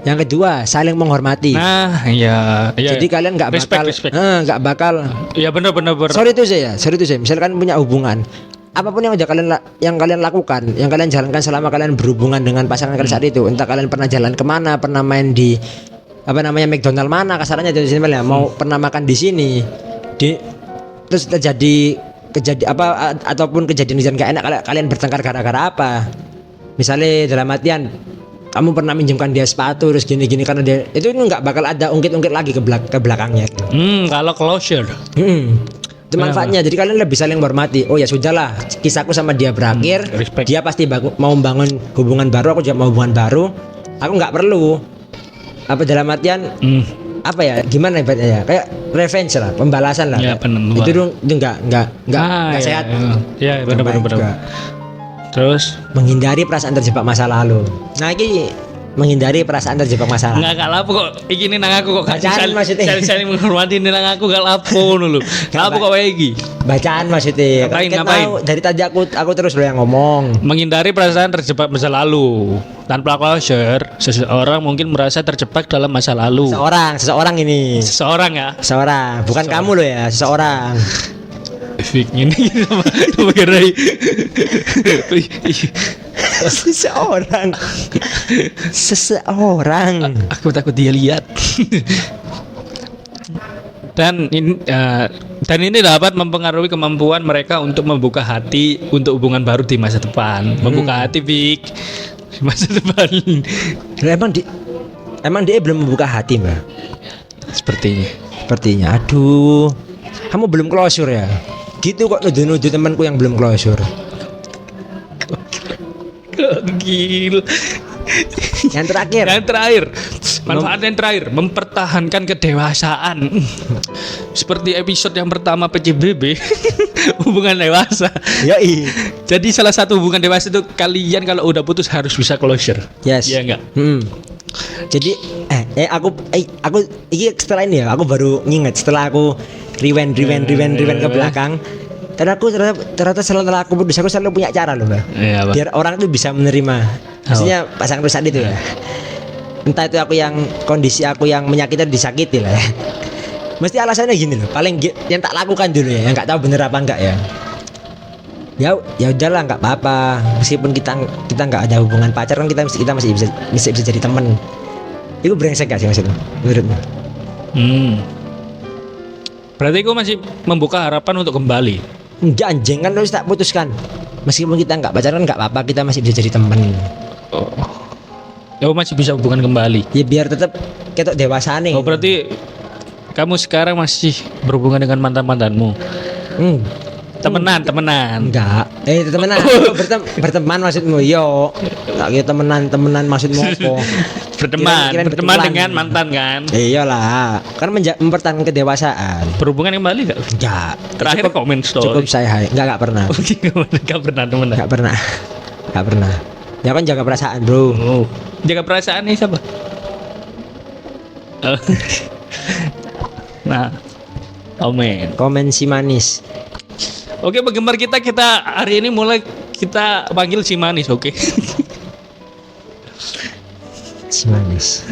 Yang kedua, saling menghormati. Nah, iya. Jadi kalian nggak bakal, respect. nggak bakal. Iya benar. Sorry itu saya. Misalkan punya hubungan, apapun yang udah kalian lakukan, yang kalian jalankan selama kalian berhubungan dengan pasangan kalian saat itu, entah kalian pernah jalan kemana, pernah main di McDonald mana, kasarannya jadi simpelnya, mau pernah makan di sini, terus terjadi ataupun kejadian gak enak, kalian bertengkar gara-gara apa? Misalnya dalam artian kamu pernah minjemkan dia sepatu terus gini-gini karena dia itu nggak bakal ada ungkit-ungkit lagi ke belakangnya. Kalau closure. Itu manfaatnya. Jadi kalian lebih saling menghormati. Oh ya sudahlah, kisahku sama dia berakhir. Respect. Dia pasti mau bangun hubungan baru, aku juga mau hubungan baru. Aku nggak perlu dalam artian apa ya, gimana ibaratnya ya, kayak revenge lah, pembalasan lah. Ya, benar. Itu nggak sehat. Ya, Nggak baik juga. benar. Terus Menghindari perasaan terjebak masa lalu. Nah ini menghindari perasaan terjebak masa lalu. nggak lapo kok iki nang aku kok Bacaan maksudnya. saling menghormati nang aku gak lapo ngono lho. Lapo kok wae iki. Bacaan maksudnya. Ngapain? Tahu, dari tadi aku terus lo yang ngomong. Menghindari perasaan terjebak masa lalu. Tanpa closure, seseorang mungkin merasa terjebak dalam masa lalu. Seseorang ini. Seseorang ya. Seseorang, bukan kamu lo ya, seseorang. Fik ini sama kira. Seseorang. Aku takut dia lihat. Dan ini dapat mempengaruhi kemampuan mereka untuk membuka hati untuk hubungan baru di masa depan. Membuka hati, Fik, di masa depan. Emang dia belum membuka hati, Mbak. Sepertinya. Aduh. Kamu belum closure ya? Gitu kok nuduh-nuduh temanku yang belum closure. Gil. Yang terakhir. Manfaat yang terakhir, mempertahankan kedewasaan. Seperti episode yang pertama PCBB, hubungan dewasa. Yoi. Jadi salah satu hubungan dewasa itu kalian kalau udah putus harus bisa closure. Yes. Iya enggak? Jadi aku ini setelah ini ya, aku baru nginget setelah aku rewind ke belakang. Dan aku ternyata setelah aku putus, aku selalu punya cara loh, Mbak. Iya, Pak. Biar orang itu bisa menerima. Maksudnya pasangan saat itu ya. Entah itu kondisi aku yang menyakiti atau disakiti lah ya. Mesti alasannya gini loh. Paling yang tak lakukan dulu ya, yang nggak tahu bener apa enggak ya. Ya udahlah, nggak apa-apa. Meskipun kita nggak ada hubungan pacaran, kita masih bisa jadi teman. Itu brengsek gak sih maksudnya? Menurutmu? Berarti aku masih membuka harapan untuk kembali. Enggak anjing, kan harus tak putuskan. Meskipun kita nggak pacaran nggak apa-apa, kita masih bisa jadi teman. Ya masih bisa hubungan kembali. Ya biar tetap ketok dewasa nih. Oh berarti kamu sekarang masih berhubungan dengan mantan-mantanmu? Temenan. Enggak. Temenan. Berteman maksudmu? Yo. Tak kira temenan maksudmu apa? Berteman dengan mantan kan. Iyalah. Kan mempertahankan kedewasaan. Berhubungan kembali enggak? Enggak. Terakhir komen story. Cukup saya. Enggak pernah. Enggak pernah temenan. Enggak pernah. Ya kan jaga perasaan, Bro. Oh. Jaga perasaan nih siapa? Nah, Komen si manis. Oke, penggemar kita hari ini mulai kita panggil si manis, oke? Si manis.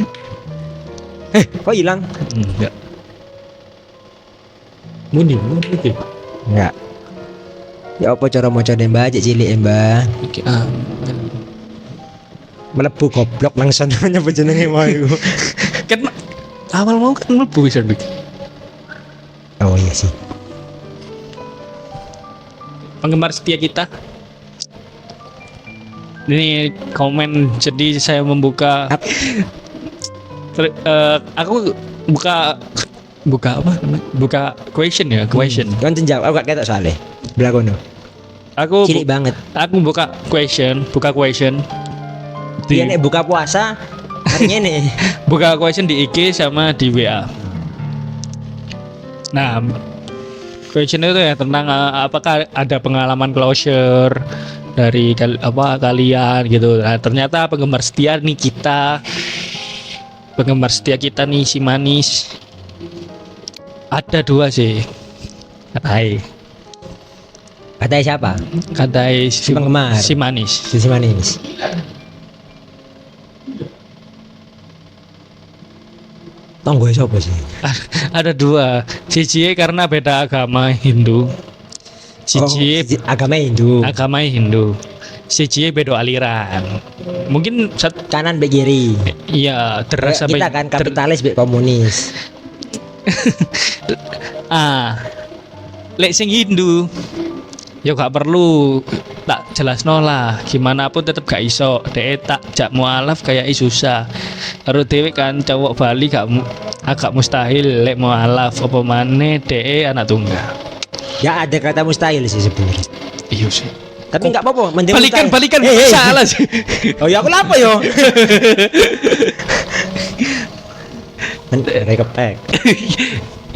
Kok hilang? Enggak. Mundi. Enggak. Ya apa cara maca mbak cek cilik mbak. Oke. Melebu goblok langsung nyebut jenenge mau iku. Kan awal mau kan mlebu bisa dik. Oh iya sih. Penggemar setia kita. Ini komen, jadi saya membuka. Aku buka apa? Buka question ya, question. Kan jawab aku gak ketok soalnya. Belah kono. Aku Cilik banget. Aku buka question. Dia nek buka puasa hari ini. Buka question di IG sama di WA. Nah, question itu ya tentang apakah ada pengalaman closure dari kalian gitu. Nah, ternyata penggemar setia kita nih si manis ada 2 sih. Katai siapa? Katai Si penggemar. si manis. Si manis. Tonggo siapa sih? Ada 2. Siji karena beda agama Hindu. Siji agama Hindu. agama Hindu. Siji beda aliran. Mungkin Kanan be kiri. iya terasa Kita kan kapitalis be komunis. Lek sing Hindu ya gak perlu tak jelasno lah, gimana pun tetep gak iso. Tak jak mualaf kayak susah. Karo dhewe kan cowok Bali agak mustahil lek mualaf apa maneh anak tunggal. Ya ada kata mustahil sih sebenarnya. Iya sih. Tapi enggak apa-apa, mending Balikan mustahil. salah sih. Oh ya aku apa yo? Rekepek.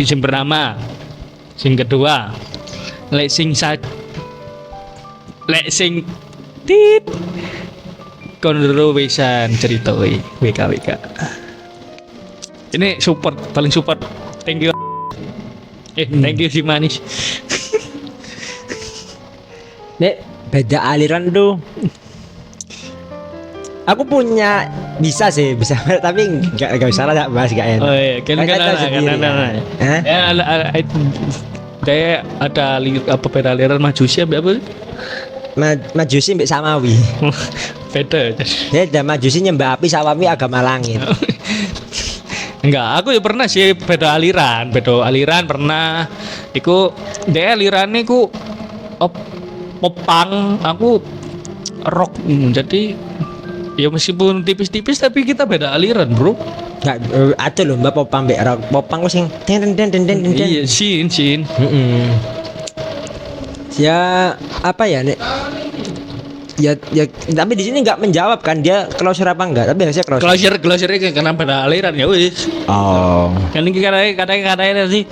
Sing pertama, sing kedua, lek sing tit konro wisan cerita WK. Ini paling support. Thank you. Thank you si manis. Nek beda aliran tuh. Aku punya bisa tapi enggak usah lah bahas gak enak. Oh iya, kan kayak ada beda aliran Majusi apa? Majusi mbek Samawi. Beda. Ya ada Majusi nyembah api, Samawi agama langit. Enggak, aku ya pernah sih beda aliran pernah. Iku dia alirane ku popang, aku rock. Jadi ya meskipun tipis-tipis tapi kita beda aliran, Bro. Enggak ada loh Mbak popang mbek rock. Popang ku sing den. Iya, sin. Ya apa ya nek ya tapi di sini nggak menjawab kan dia closure apa enggak, tapi harusnya Closure karena beda aliran ya wis. Oh. Kan ini katanya sih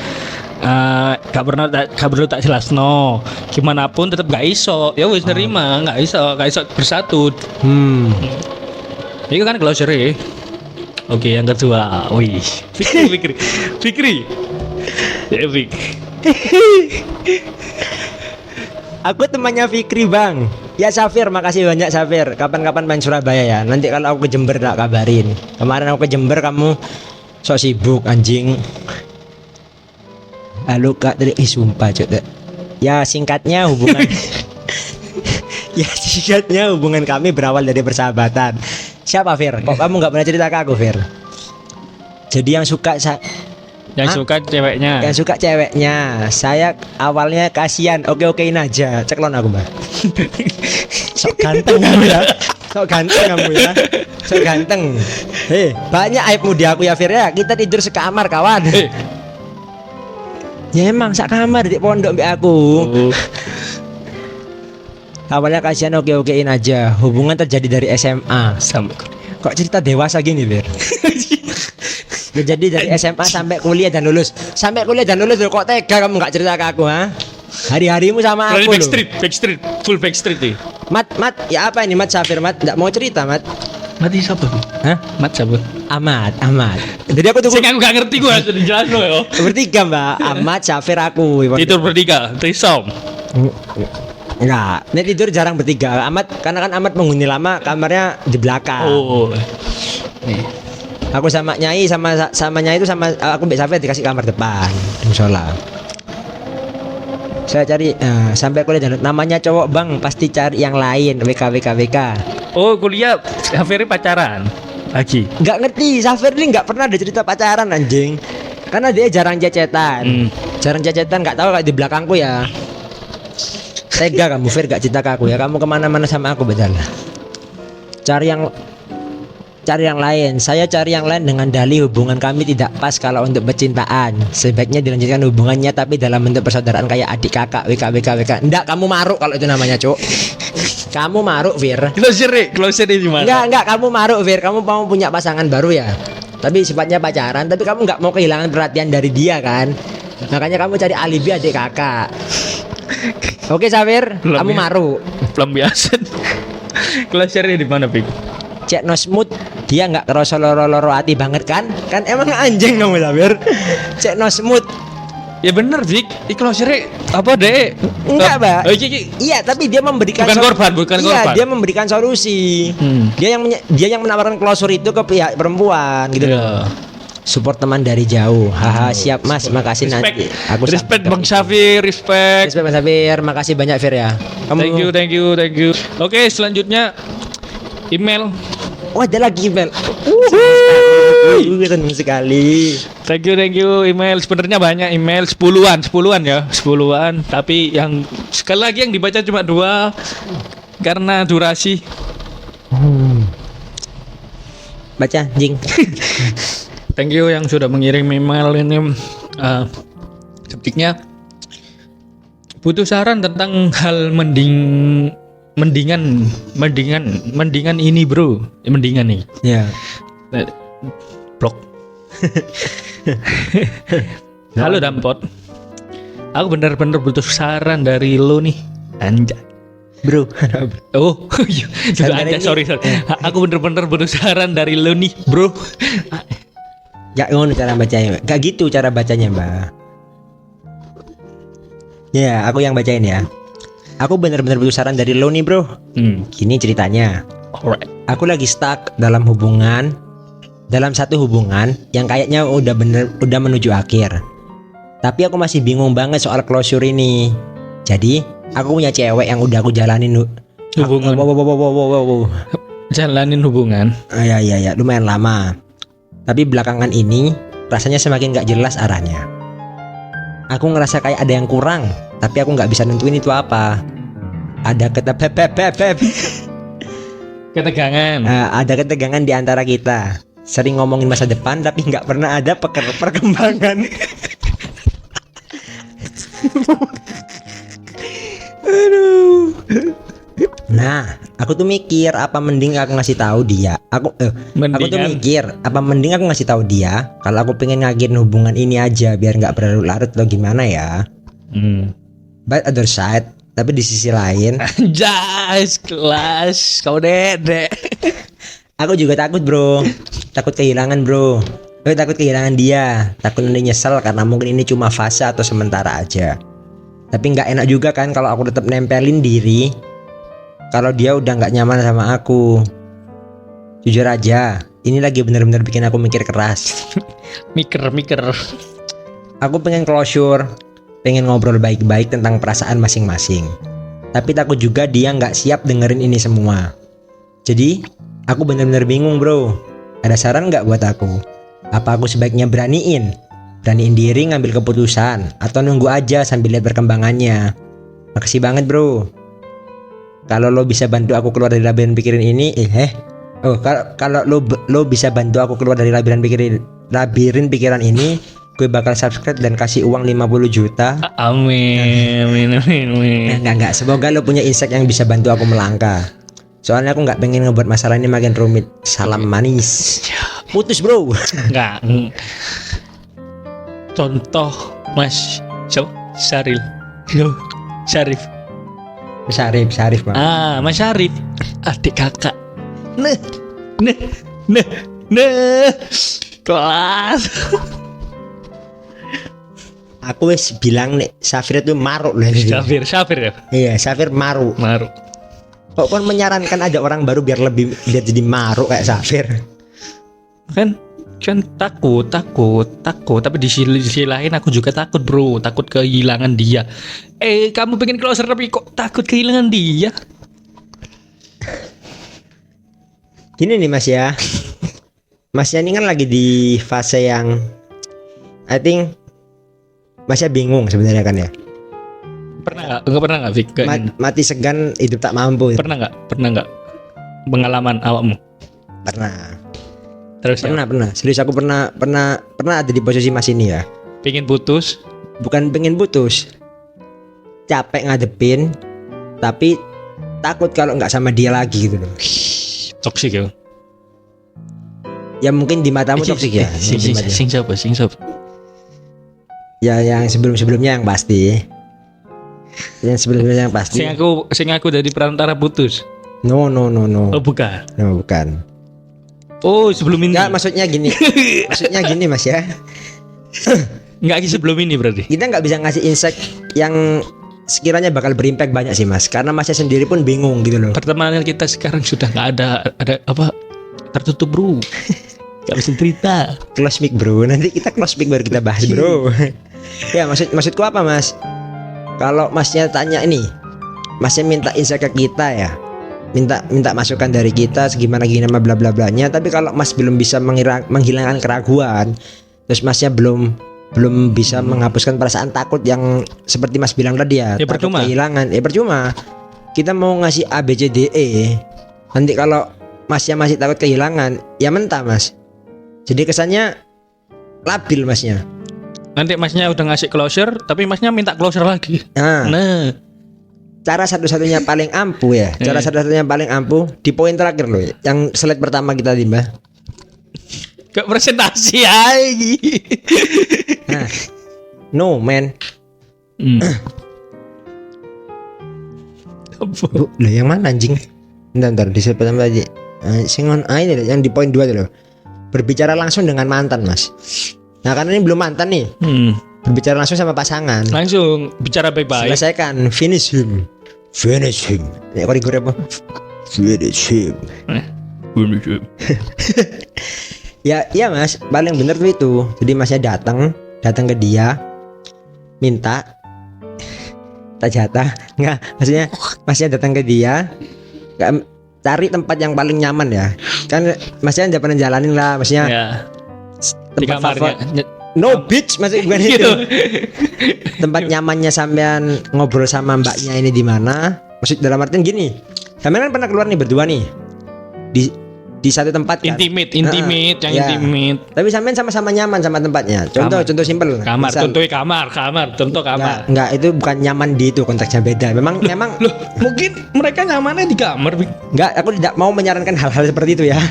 gak perlu tak jelasno. Gimana pun tetap gak iso. Ya wis nerima, gak iso bersatu. Itu kan closure. Oke, yang kedua. Wih. Fikri. Ya Fik. Aku temannya Fikri bang. Ya Safir, makasih banyak Safir. Kapan-kapan main Surabaya ya. Nanti kalau aku ke Jember tak kabarin. Kemarin aku ke Jember kamu sok sibuk anjing. Halo kak, sumpah coba. Ya singkatnya hubungan kami berawal dari persahabatan. Siapa Fir? Kok kamu nggak pernah cerita ke aku Fir? Jadi yang suka suka ceweknya. Yang suka ceweknya. Saya awalnya kasihan, oke-okein aja. Ceklon aku, Mbak. Sok ganteng kamu ya. Sok ganteng. Banyak aibmu di aku ya, Fir ya. Kita tidur sekamar, kawan. Ya emang sak kamar di pondok mbak aku. Awalnya kasihan oke-okein aja. Hubungan terjadi dari SMA. Sampai Kok cerita dewasa gini, Bir? Jadi dari SMA sampai kuliah dan lulus. Sampai kuliah dan lulus loh, kok tega kamu nggak cerita ke aku, ha? Hari-harimu sama dari aku loh. Backstreet, full Backstreet nih. Mat, ya apa ini Mat Safir, Mat? Nggak mau cerita, Mat? Mati siapa? Hah? Mat siapa? Amat. Jadi aku tunggu Sing aku gak ngerti gue harus dijelasin loh yo. bertiga, Mbak. Amat, Safir, aku. Tidur bertiga, trisom. Enggak, ini tidur jarang bertiga. Amat, karena kan Amat menghuni lama kamarnya di belakang. Oh. Nih. Aku sama Nyai sama Nyai itu sama aku Mbak Safir dikasih kamar depan di musola. Saya cari sampai kuliah dan namanya cowok bang pasti cari yang lain WK. Oh, kuliah Safiri pacaran lagi. Nggak ngerti Safir ini nggak pernah ada cerita pacaran anjing. Karena dia jarang cecetan. Jarang cecetan nggak tahu kayak di belakangku ya. Tega kamu Fir gak cerita ke aku ya. Kamu kemana-mana sama aku betul. Cari yang lain. Saya cari yang lain dengan dalih hubungan kami tidak pas kalau untuk percintaan. Sebaiknya dilanjutkan hubungannya tapi dalam bentuk persaudaraan kayak adik kakak WK. Enggak, kamu maruk kalau itu namanya, Cuk. Kamu maruk, Fir. Closure di mana? Enggak, kamu maruk, Fir. Kamu mau punya pasangan baru ya. Tapi sifatnya pacaran, tapi kamu nggak mau kehilangan perhatian dari dia kan. Makanya kamu cari alibi adik kakak. Oke, Safir, kamu maruk. Belum biasa. Closure di mana, Pik? Cek no smooth, dia nggak kerasa loro-loro hati banget kan? Kan emang anjing kamu Safir. Cek no smooth. Ya bener, Pik. Closure apa deh? Enggak, Mbak. Oh, iki. Iya, tapi dia memberikan Bukan korban. Iya, dia memberikan solusi. Dia yang menawarkan closure itu ke pihak perempuan gitu loh. Support teman dari jauh. Haha, siap Mas, makasih nanti. Aku respect Bang Safir, respect. Respect Bang Safir, makasih banyak Fir ya. Kamu... Thank you. Oke, selanjutnya email. Oh, ada lagi email. Senang sekali. Thank you email. Sebenarnya banyak email, sepuluhan ya, 10-an. Tapi yang sekali lagi yang dibaca cuma 2 karena durasi. Baca, jing. Thank you yang sudah mengirim email ini. Sepertinya butuh saran tentang hal mendingan ini bro. Mendingan nih. Ya. Blok. Halo Dampot. Aku benar-benar butuh saran dari lo nih. Anjay. Bro. Oh, juga ada. Sorry. Aku benar-benar butuh saran dari lo nih, bro. Gak ngono cara bacanya. Gak gitu cara bacanya, Mbak. Ya, aku yang bacain ya. Aku benar-benar butuh saran dari lo nih, bro. Gini ceritanya. Alright. Aku lagi stuck dalam satu hubungan yang kayaknya udah menuju akhir. Tapi aku masih bingung banget soal closure ini. Jadi, aku punya cewek yang udah aku jalanin hubungan. Jalanin hubungan. Ya, lumayan lama. Tapi belakangan ini rasanya semakin gak jelas arahnya. Aku ngerasa kayak ada yang kurang, tapi aku gak bisa nentuin itu apa. Ada ketegangan di antara kita. Sering ngomongin masa depan tapi nggak pernah ada perkembangan. Aduh. Nah, aku tuh mikir apa mending aku ngasih tahu dia. Aku tuh mikir apa mending aku ngasih tahu dia kalau aku pengen ngakhirin hubungan ini aja biar nggak berlarut-larut atau gimana ya. But other side, tapi di sisi lain, anjas kelas kau dedek. Aku juga takut, bro. Takut kehilangan, bro. Takut kehilangan dia. Takut nanti nyesel karena mungkin ini cuma fase atau sementara aja. Tapi nggak enak juga kan kalau aku tetap nempelin diri kalau dia udah nggak nyaman sama aku. Jujur aja, ini lagi bener-bener bikin aku mikir keras. Mikir. Aku pengen closure, pengen ngobrol baik-baik tentang perasaan masing-masing. Tapi takut juga dia nggak siap dengerin ini semua. Jadi, aku bener-bener bingung, bro. Ada saran nggak buat aku? Apa aku sebaiknya beraniin diri ngambil keputusan atau nunggu aja sambil lihat perkembangannya? Makasih banget, bro. Kalau lo bisa bantu aku keluar dari labirin pikiran ini, kalau lo bisa bantu aku keluar dari labirin pikiran ini, gue bakal subscribe dan kasih uang 50 juta. Amin. Enggak. Semoga lo punya insight yang bisa bantu aku melangkah. Soalnya aku nggak pengen ngebuat masalah ini makin rumit. Salam manis. Putus bro. Enggak. Contoh Mas Syaril. Syarif. Syarif Bang. Mas Syarif, adik kakak. Nah. Kelas. Aku wes bilang nih Safir itu maruk loh. Syafir ya. Iya, Safir maruk. Kok kan menyarankan aja orang baru biar jadi maruk kayak Safir. Kan takut tapi di sisi lain aku juga takut bro, takut kehilangan dia. Kamu pengen closer tapi kok takut kehilangan dia? Gini nih Mas ya. Masnya ini kan lagi di fase yang I think Masnya bingung sebenarnya kan ya. Pernah nggak Vic? Mati segan hidup tak mampu. Pernah nggak pengalaman awakmu? Pernah. Terus pernah. Serius aku pernah ada di posisi Mas ini ya. Pengen putus? Bukan pengen putus. Capek ngadepin, tapi takut kalau nggak sama dia lagi gitu loh. Toksik ya. Ya mungkin di matamu toksik ya. Sing siapa? Ya yang sebelumnya yang pasti. Yang sebelumnya yang pasti. Sing aku dari perantara putus. No. Oh bukan. No, bukan. Oh sebelum ini. Enggak, maksudnya gini Mas ya. Enggak sebelum ini berarti. Kita nggak bisa ngasih insight yang sekiranya bakal berimpact banyak sih Mas. Karena Masnya sendiri pun bingung gitu loh. Pertemanan kita sekarang sudah nggak ada apa tertutup bro. Gak bisa cerita. Close mic bro. Nanti kita close mic baru kita bahas bro. Ya maksudku apa Mas? Kalau Masnya tanya ini, Masnya minta insight ke kita ya, minta masukan dari kita segimana bla bla blanya. Tapi kalau Mas belum bisa menghilangkan keraguan, terus Masnya belum bisa menghapuskan perasaan takut yang seperti Mas bilang tadi ya, takut percuma. Kehilangan. Percuma. Kita mau ngasih A B C D E, nanti kalau Masnya masih takut kehilangan, ya mentah Mas. Jadi kesannya labil Masnya. Nanti Masnya udah ngasih closure, tapi Masnya minta closure lagi. Nah. Cara satu-satunya paling ampuh ya. Cara satu-satunya paling ampuh di poin terakhir loh, yang slide pertama kita tadi Mbak. Gak presentasi lagi. Nah, no man. Loh yang mana anjing? Bentar di slide pertama tadi. Singon ini yang di poin 2 tuh loh. Berbicara langsung dengan mantan Mas. Nah karena ini belum mantan nih. Berbicara langsung sama pasangan. Langsung bicara baik-baik. Selesaikan. Finish him. Ya kok digoreng apa? Finish him. Ya Mas, paling bener tuh itu. Jadi Masnya datang ke dia, minta jatah. Nggak, maksudnya Masnya datang ke dia, cari tempat yang paling nyaman ya. Kan Masnya udah pernah jalanin lah, maksudnya. Ya. Di kamarnya. No bitch, maksud gue itu. Tempat nyamannya sampean ngobrol sama mbaknya ini di mana? Maksud dalam artian gini. Sampean kan pernah keluar nih berdua nih. Di satu tempat kan? Intimate, yang ya. intimate. Tapi sampean sama-sama nyaman sama tempatnya. Contoh simpel. Kamar, contoh kamar. Enggak, itu bukan nyaman di itu, konteksnya beda. Memang loh, mungkin mereka nyamannya di kamar. Enggak, aku tidak mau menyarankan hal-hal seperti itu ya.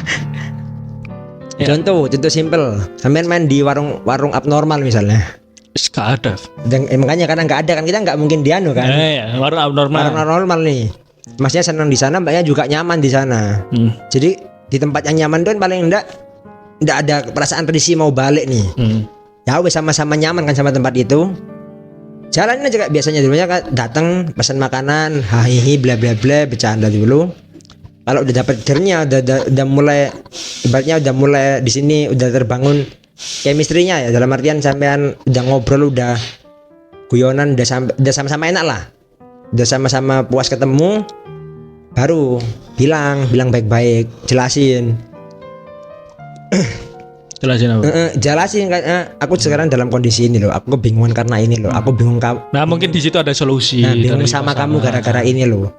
Ya. Contoh simpel. Sampean main di warung abnormal misalnya. Gak ada. Dan makanya karena nggak ada kan kita nggak mungkin dianu kan. Warung abnormal. Warung abnormal nih. Masnya senang di sana, mbaknya juga nyaman di sana. Jadi di tempat yang nyaman tuh paling enggak ada perasaan risih mau balik nih. Ya wes sama-sama nyaman kan sama tempat itu. Jalannya juga biasanya dulunya kan datang pesan makanan, hahihi bla bla bla, bercanda dulu. Kalau udah dapat gernya udah mulai ibaratnya udah mulai di sini udah terbangun chemistry-nya ya, dalam artian sampean udah ngobrol, udah guyonan, udah sama-sama enak lah. Udah sama-sama puas ketemu, baru bilang baik-baik, jelasin apa? Jelasin kan, aku sekarang dalam kondisi ini loh, aku kebingungan karena ini loh, aku bingung kamu. Nah mungkin di situ ada solusi. Bingung sama kamu gara-gara ini loh.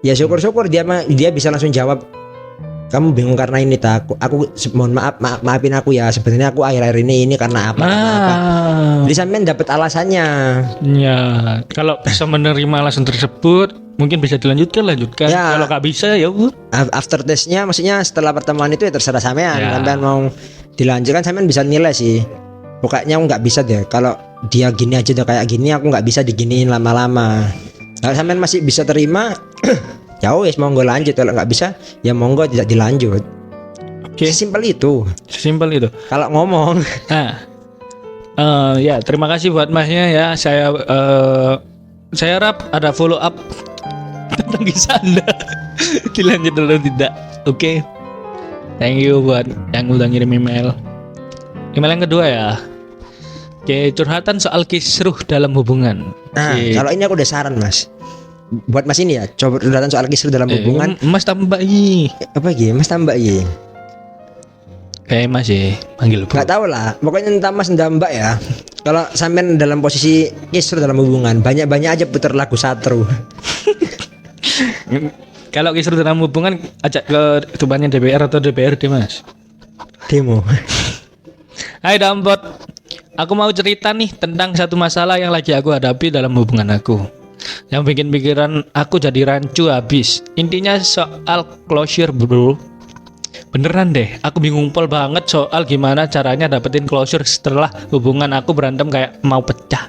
Ya syukur-syukur dia bisa langsung jawab kamu bingung karena ini tak mohon maafin aku ya, sebenarnya aku akhir-akhir ini karena apa karena apa. Jadi sampean dapat alasannya. Ya, kalau bisa menerima alasan tersebut mungkin bisa dilanjutkan. Ya. Kalau nggak bisa ya After testnya maksudnya setelah pertemuan itu ya terserah sampean. Ya. Sampean mau dilanjutkan sampean bisa nilai sih. Pokoknya aku nggak bisa deh kalau dia gini aja udah kayak gini, aku nggak bisa diginiin lama-lama. Kalau sampean masih bisa terima ya wes monggo lanjut, kalau nggak bisa ya monggo tidak dilanjut. Oke. Sesimpel itu. Sesimpel itu. Kalau ngomong Nah, ya terima kasih buat masnya ya. Saya harap ada follow up tentang kisah Anda. Dilanjut dulu tidak? Oke. Thank you buat yang udah ngirim email. Email yang kedua ya. Oke, curhatan soal kisruh dalam hubungan. nah Oke. kalau ini aku udah saran Mas, buat Mas ini ya, coba datang soal kisruh dalam hubungan. Mas tambah i. Apa gitu Mas tambah ya? Kayak Mas ya, panggil bro. Gak tau lah, pokoknya entah Mas entah Mbak ya. Kalau sampean dalam posisi kisruh dalam hubungan, banyak-banyak aja putar lagu Satru. Kalau kisruh dalam hubungan ajak ke depannya DPR atau DPRD Mas. Demo. Hai Dambot, aku mau cerita nih tentang satu masalah yang lagi aku hadapi dalam hubungan aku, yang bikin pikiran aku jadi rancu habis. Intinya soal closure bro. Beneran deh, aku bingung pol banget soal gimana caranya dapetin closure setelah hubungan aku berantem kayak mau pecah.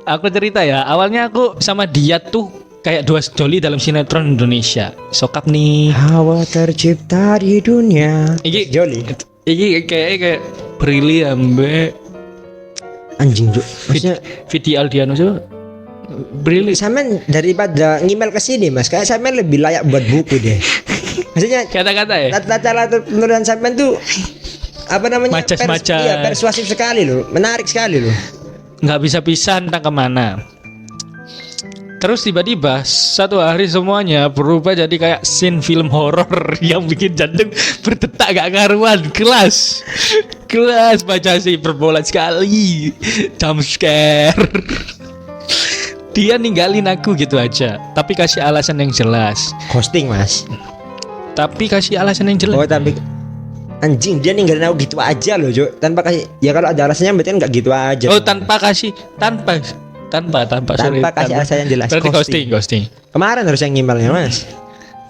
Aku cerita ya, awalnya aku sama dia tuh kayak dua sejoli dalam sinetron Indonesia. Sokap nih. Hawa tercipta di dunia. Iki Joli. Iki kayak Prilly ambe Anjing Juk. Maksudnya Vidi Aldiano sih. Prilly sampean daripada ngemail ke sini Mas, kayak sampean lebih layak buat buku deh. Maksudnya kata-kata ya. tata penulisan sampean tuh apa namanya? Macas-macas. Iya, persuasif sekali loh, menarik sekali loh. Nggak bisa pisah entah kemana. Terus tiba-tiba satu hari semuanya berubah jadi kayak scene film horor yang bikin jantung berdetak gak karuan. Kelas baca sih berbola sekali, jump scare. Dia ninggalin aku gitu aja, tapi kasih alasan yang jelas. Ghosting Mas. Tapi kasih alasan yang jelas. Oh tapi anjing dia ninggalin aku gitu aja loh Jo. Tanpa kasih, ya kalau ada alasannya berarti nggak gitu aja. Oh tanpa kasih sorry, kasih alasan yang jelas. Berarti ghosting. Kemarin harus yang ngemailnya Mas.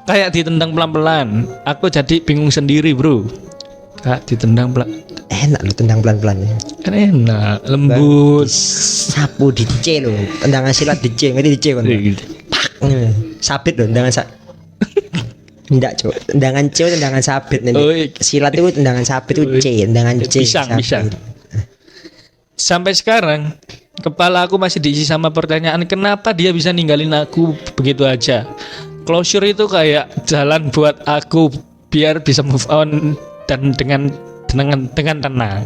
Kayak ditendang pelan-pelan. Aku jadi bingung sendiri bro. Kak ditendang pelan. Enak loh tendang pelan-pelan ya. Kan enak, lembut. Sapu di C loh. Tendangan silat di C, ngerti di C kan? Pak. Sabit loh tendangan Enggak Cok. Tendangan C tendangan sabit nih. Oh, silat itu tendangan sabit itu C, tendangan C. Bisa. Sampai sekarang kepala aku masih diisi sama pertanyaan kenapa dia bisa ninggalin aku begitu aja. Closure itu kayak jalan buat aku biar bisa move on dan dengan tenang.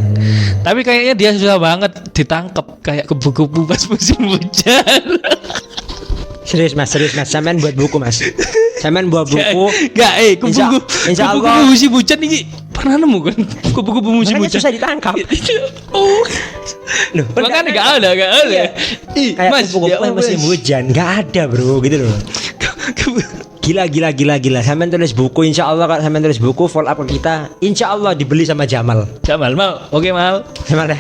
Tapi kayaknya dia susah banget ditangkap kayak kupu-kupu pas musim hujan. Serius mas, sampean buat buku mas. Sampean buat buku. Gak, kupu-kupu musim hujan ini pernah nemu kan? Kupu-kupu musim hujan susah ditangkap. Oh, loh, makanya gak ada. Iya. Kayak Mas, kupu-kupu ya musim hujan, gak ada bro, gitu loh. Gila. Sampean tulis buku, insya Allah kalau sampean tulis buku follow up ke kita, insya Allah dibeli sama Jamal mau? Oke mal. Jamal ya.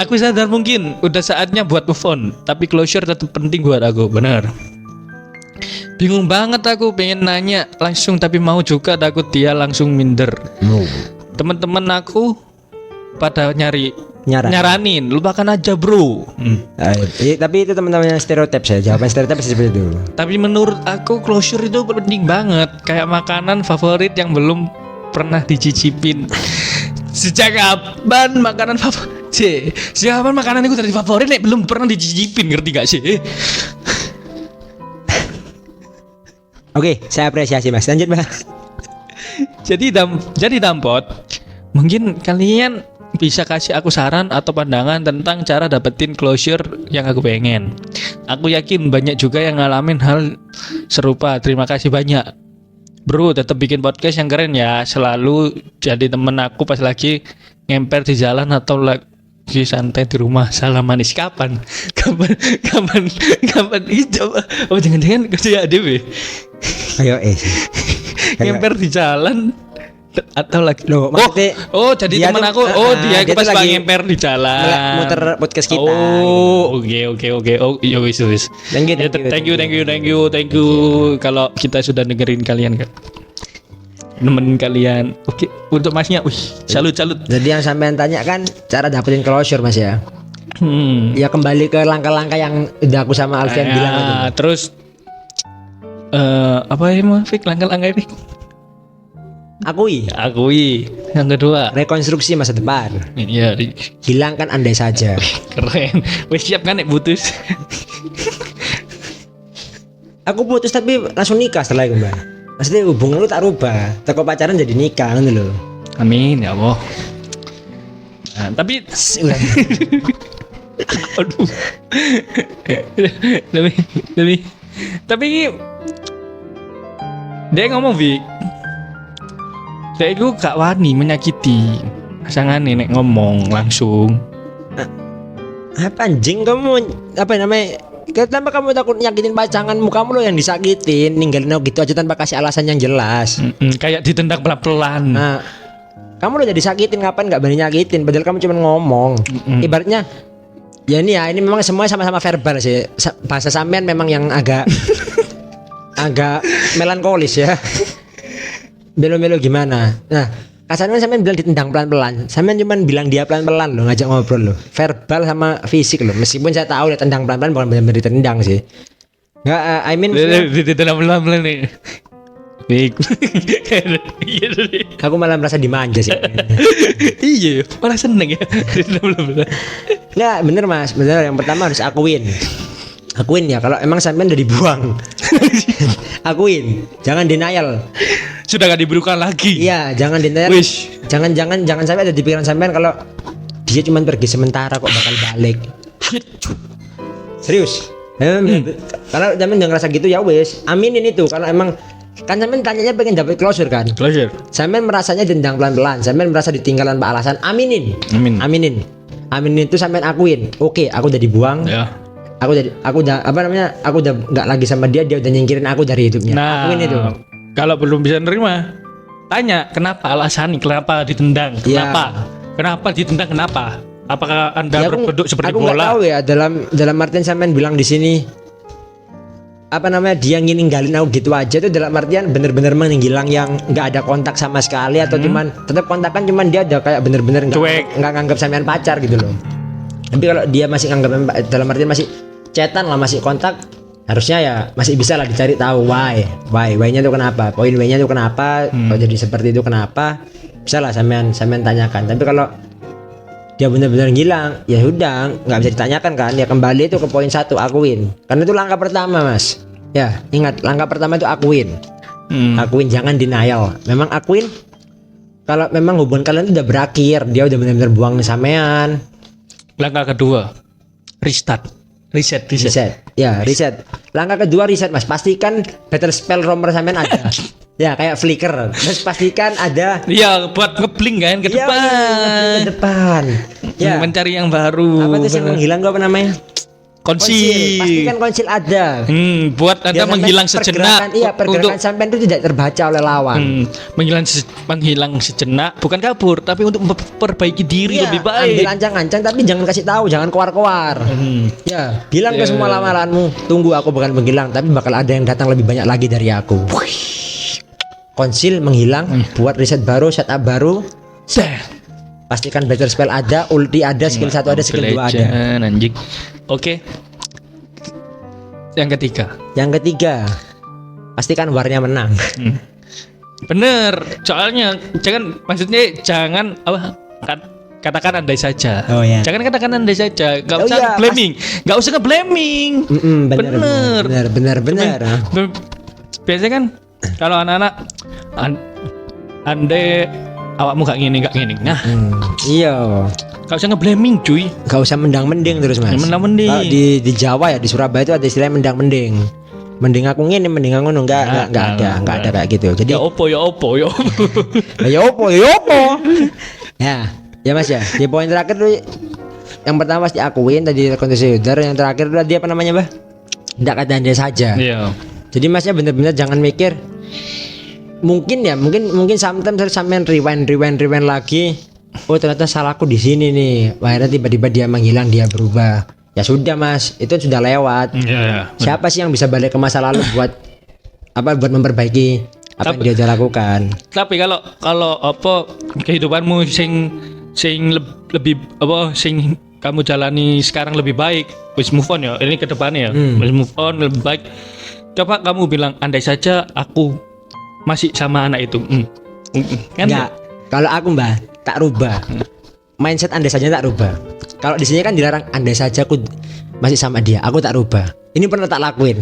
Aku sadar mungkin udah saatnya buat move on, tapi closure tetap penting buat aku, benar. Bingung banget aku pengen nanya langsung tapi mau juga takut dia langsung minder. Teman-teman aku pada nyaranin, lupakan aja bro. Tapi itu teman-teman yang stereotip saya, jawaban stereotip seperti itu. Tapi menurut aku closure itu penting banget, kayak makanan favorit yang belum pernah dicicipin. Sejak kapan makanan favorit? Sejak kapan makanan itu tadi favorit nek belum pernah dicicipin, ngerti gak sih? Oke, saya apresiasi mas. Lanjut mas. Jadi Dampot, mungkin kalian bisa kasih aku saran atau pandangan tentang cara dapetin closure yang aku pengen. Aku yakin banyak juga yang ngalamin hal serupa. Terima kasih banyak bro, tetap bikin podcast yang keren ya. Selalu jadi temen aku pas lagi ngemper di jalan atau lagi santai di rumah. Salam manis. Kapan itu? Oh jangan-jangan kerja ADW. Ayo Ngemper di jalan atau lagi Loh, maksudnya jadi dia teman tuh- aku dia dia pas tuh lagi lagi ngemper di jalan muter podcast kita. oh oke oh ya wis Thank you, Ya, thank you. thank you kalau kita sudah dengerin kalian kan nemenin kalian oke untuk masnya salut Jadi yang sampean tanya kan cara dapetin closure Mas ya. Ya kembali ke langkah-langkah yang udah aku sama Alfian bilang itu. terus apa ya mau Fik langkah-langkah ini Akui yang kedua rekonstruksi masa depan. iya Hilangkan andai saja. keren wis siap kan nek putus Aku putus tapi langsung nikah setelah itu, Mbak. Maksudnya hubungan lu tak rubah. Teko pacaran jadi nikah gitu loh. amin ya Allah nah, tapi Udah. aduh tapi dia ngomong Vic dia itu gak wani menyakiti pasangan nenek ngomong langsung Apa anjing kamu apa namanya? Kenapa kamu takut nyakitin pasanganmu? Kamu lo yang disakitin, ninggalin aku gitu aja tanpa kasih alasan yang jelas. kayak ditendang pelan-pelan Nah, kamu lo jadi sakitin ngapain nggak berani nyakitin? Padahal kamu cuma ngomong. Ibaratnya, ya ini memang semuanya sama-sama verbal sih. Bahasa sampean memang yang agak agak melankolis ya. Melo-melo gimana? Nah, kasarnya sampean bilang ditendang pelan-pelan. Sampean cuma bilang dia pelan-pelan loh, ngajak ngobrol loh. Verbal sama fisik loh. Meskipun saya tahu dia tendang pelan-pelan bukan benar-benar ditendang sih. Nggak, I mean ditendang pelan-pelan nih Vic aku malah merasa dimanja sih. iya malah seneng ya ditendang pelan-pelan Nggak, bener Mas, bener. Yang pertama harus akuin ya kalau emang sampean udah dibuang. Akuin, jangan denial. sudah gak dibutuhkan lagi Iya, jangan denial. wish Jangan sampai ada di pikiran sampean kalau dia cuma pergi sementara kok bakal balik. Serius. Kalau sampean udah ngerasa gitu ya wes, aminin itu. Kalau emang kan sampean tanyanya pengen dapat closure kan. closure Sampean merasanya dendang pelan-pelan, sampean merasa ditinggalan Pak alasan, aminin. Aminin itu sampean akuin. Oke, aku udah dibuang. ya Aku udah aku udah nggak lagi sama dia udah nyingkirin aku dari hidupnya. nah Akuin itu. kalau belum bisa nerima tanya kenapa alasan kenapa ditendang Iya. kenapa ditendang kenapa apakah anda Ya, berbentuk seperti aku nggak bola tahu ya dalam artian sampean bilang di sini apa namanya dia ninggalin aku gitu aja tuh dalam artian bener-bener menghilang yang nggak ada kontak sama sekali atau cuman tetap kontakan cuman dia ada kayak bener-bener Cuek. nggak nganggap sampean pacar gitu loh. Tapi kalau dia masih nganggap dalam artian masih chatan lah masih kontak harusnya ya masih bisa lah dicari tahu why-nya tuh kenapa, poin why-nya tuh kenapa, kok jadi seperti itu kenapa, bisa lah sampean tanyakan. Tapi kalau dia benar-benar ngilang ya udah nggak bisa ditanyakan kan, ya kembali itu ke poin satu, akuin, karena itu langkah pertama Mas ya. Ingat, langkah pertama itu akuin. Akuin, jangan denial. Memang akuin kalau memang hubungan kalian itu udah berakhir, dia udah benar-benar buang sampean. langkah kedua reset Ya, reset. Langkah kedua reset Mas, pastikan battle spell romer sampean ada. Ya kayak flicker. Terus pastikan ada. iya buat ngebling kan ke Ya, depan ke depan. Ya. mencari yang baru Apa tuh yang menghilang gua apa namanya? konsil Pastikan konsil ada. buat anda Biar sampai menghilang sejenak pergerakan sampean itu tidak terbaca oleh lawan. menghilang sejenak bukan kabur tapi untuk memperbaiki diri Iya, lebih baik ambil ancang-ancang tapi jangan kasih tahu, jangan keluar-keluar. Ya, bilang ke semua lawanmu, tunggu aku bakal menghilang tapi bakal ada yang datang lebih banyak lagi dari aku. Konsil menghilang, buat reset baru, setup baru. Pastikan battle spell ada, ulti ada, skill 1 ada, skill 2 ada. anjing oke yang ketiga Yang ketiga, pastikan warnya menang. bener soalnya jangan katakan andai saja. Oh, ya. Jangan katakan andai saja. Gak Oh, usah iya, blaming. Gak usah nge-blaming. Bener. Biasanya kan kalau anak-anak andai awakmu gak gini. Nah, Iya. gak usah nge-blaming cuy. Gak usah mendang-mending terus Mas. Mendang-mending. Kalau di Jawa ya, di Surabaya itu ada istilah mendang-mending. Mending aku ngene, mending aku ngono, enggak ada kayak gitu. Jadi Ya opo. ya opo. Ya Mas ya. Di poin terakhir tuh yang pertama pasti akuin tadi kondisi udar, yang terakhir udah dia apa namanya, Bah? Enggak kata dia saja. Iya. Jadi Masnya bener-bener jangan mikir mungkin sometimes harus sampean rewind lagi. Oh ternyata salahku di sini nih. Akhirnya tiba-tiba dia menghilang, dia berubah. Ya sudah Mas, itu sudah lewat. Siapa sih yang bisa balik ke masa lalu buat memperbaiki apa yang dia lakukan? Tapi kalau apa kehidupanmu sing lebih apa sing kamu jalani sekarang lebih baik, wis move on ya. Ini ke depannya ya. Wis move on lebih baik. Coba kamu bilang andai saja aku masih sama anak itu. Kan enggak. Kalau aku Mbak tak rubah. Mindset andai saja tak rubah. Kalau di sini kan dilarang andai saja aku masih sama dia, aku tak rubah. Ini pernah tak lakuin.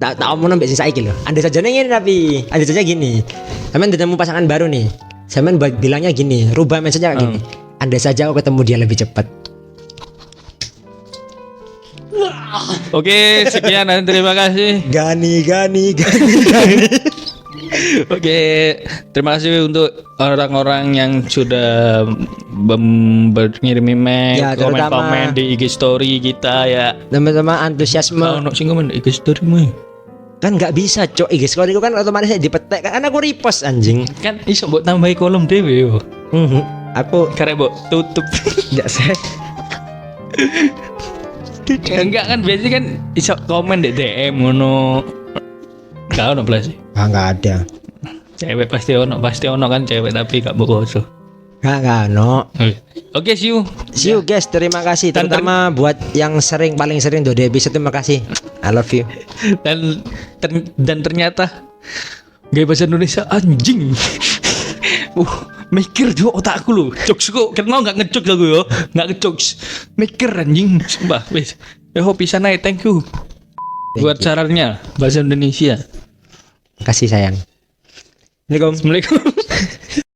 Tak omongin mbek saiki lho. Andai saja ngene tapi andai saja gini. Sampeyan ketemu pasangan baru nih. Sampeyan bilangnya gini, rubah mindsetnya kayak gini. Andai saja aku ketemu dia lebih cepat. Oke, sekian dan terima kasih. Gani. Oke, terima kasih untuk orang-orang yang sudah mengirim email, Ya, komen-komen di IG story kita ya. Teman-teman antusiasme. Ono sing komen di IG story mu. Kan nggak bisa cok, IG story itu kan otomatis dipetek kan aku repost anjing. Kan iso mbok tambahi kolom dhewe yo. Aku Karek mbok tutup. enggak saya. Enggak kan biasanya kan iso komen di DM ngono. Gak ono belas. Enggak ada. Cewek pasti ono kan cewek tapi gak mbok oso. Enggak no. Oke, see you. See you guys, terima kasih terutama buat yang paling sering do episode, terima kasih. I love you. Dan ternyata gaya bahasa Indonesia anjing. Mikir juga otakku lu. Jokesku kenal nggak ngejok aku yo, nggak ngejokes. Mikir anjing, sumpah. Wes, ya pisan aja, thank you. Buat sarannya bahasa Indonesia. Kasih sayang. Assalamualaikum. Assalamualaikum.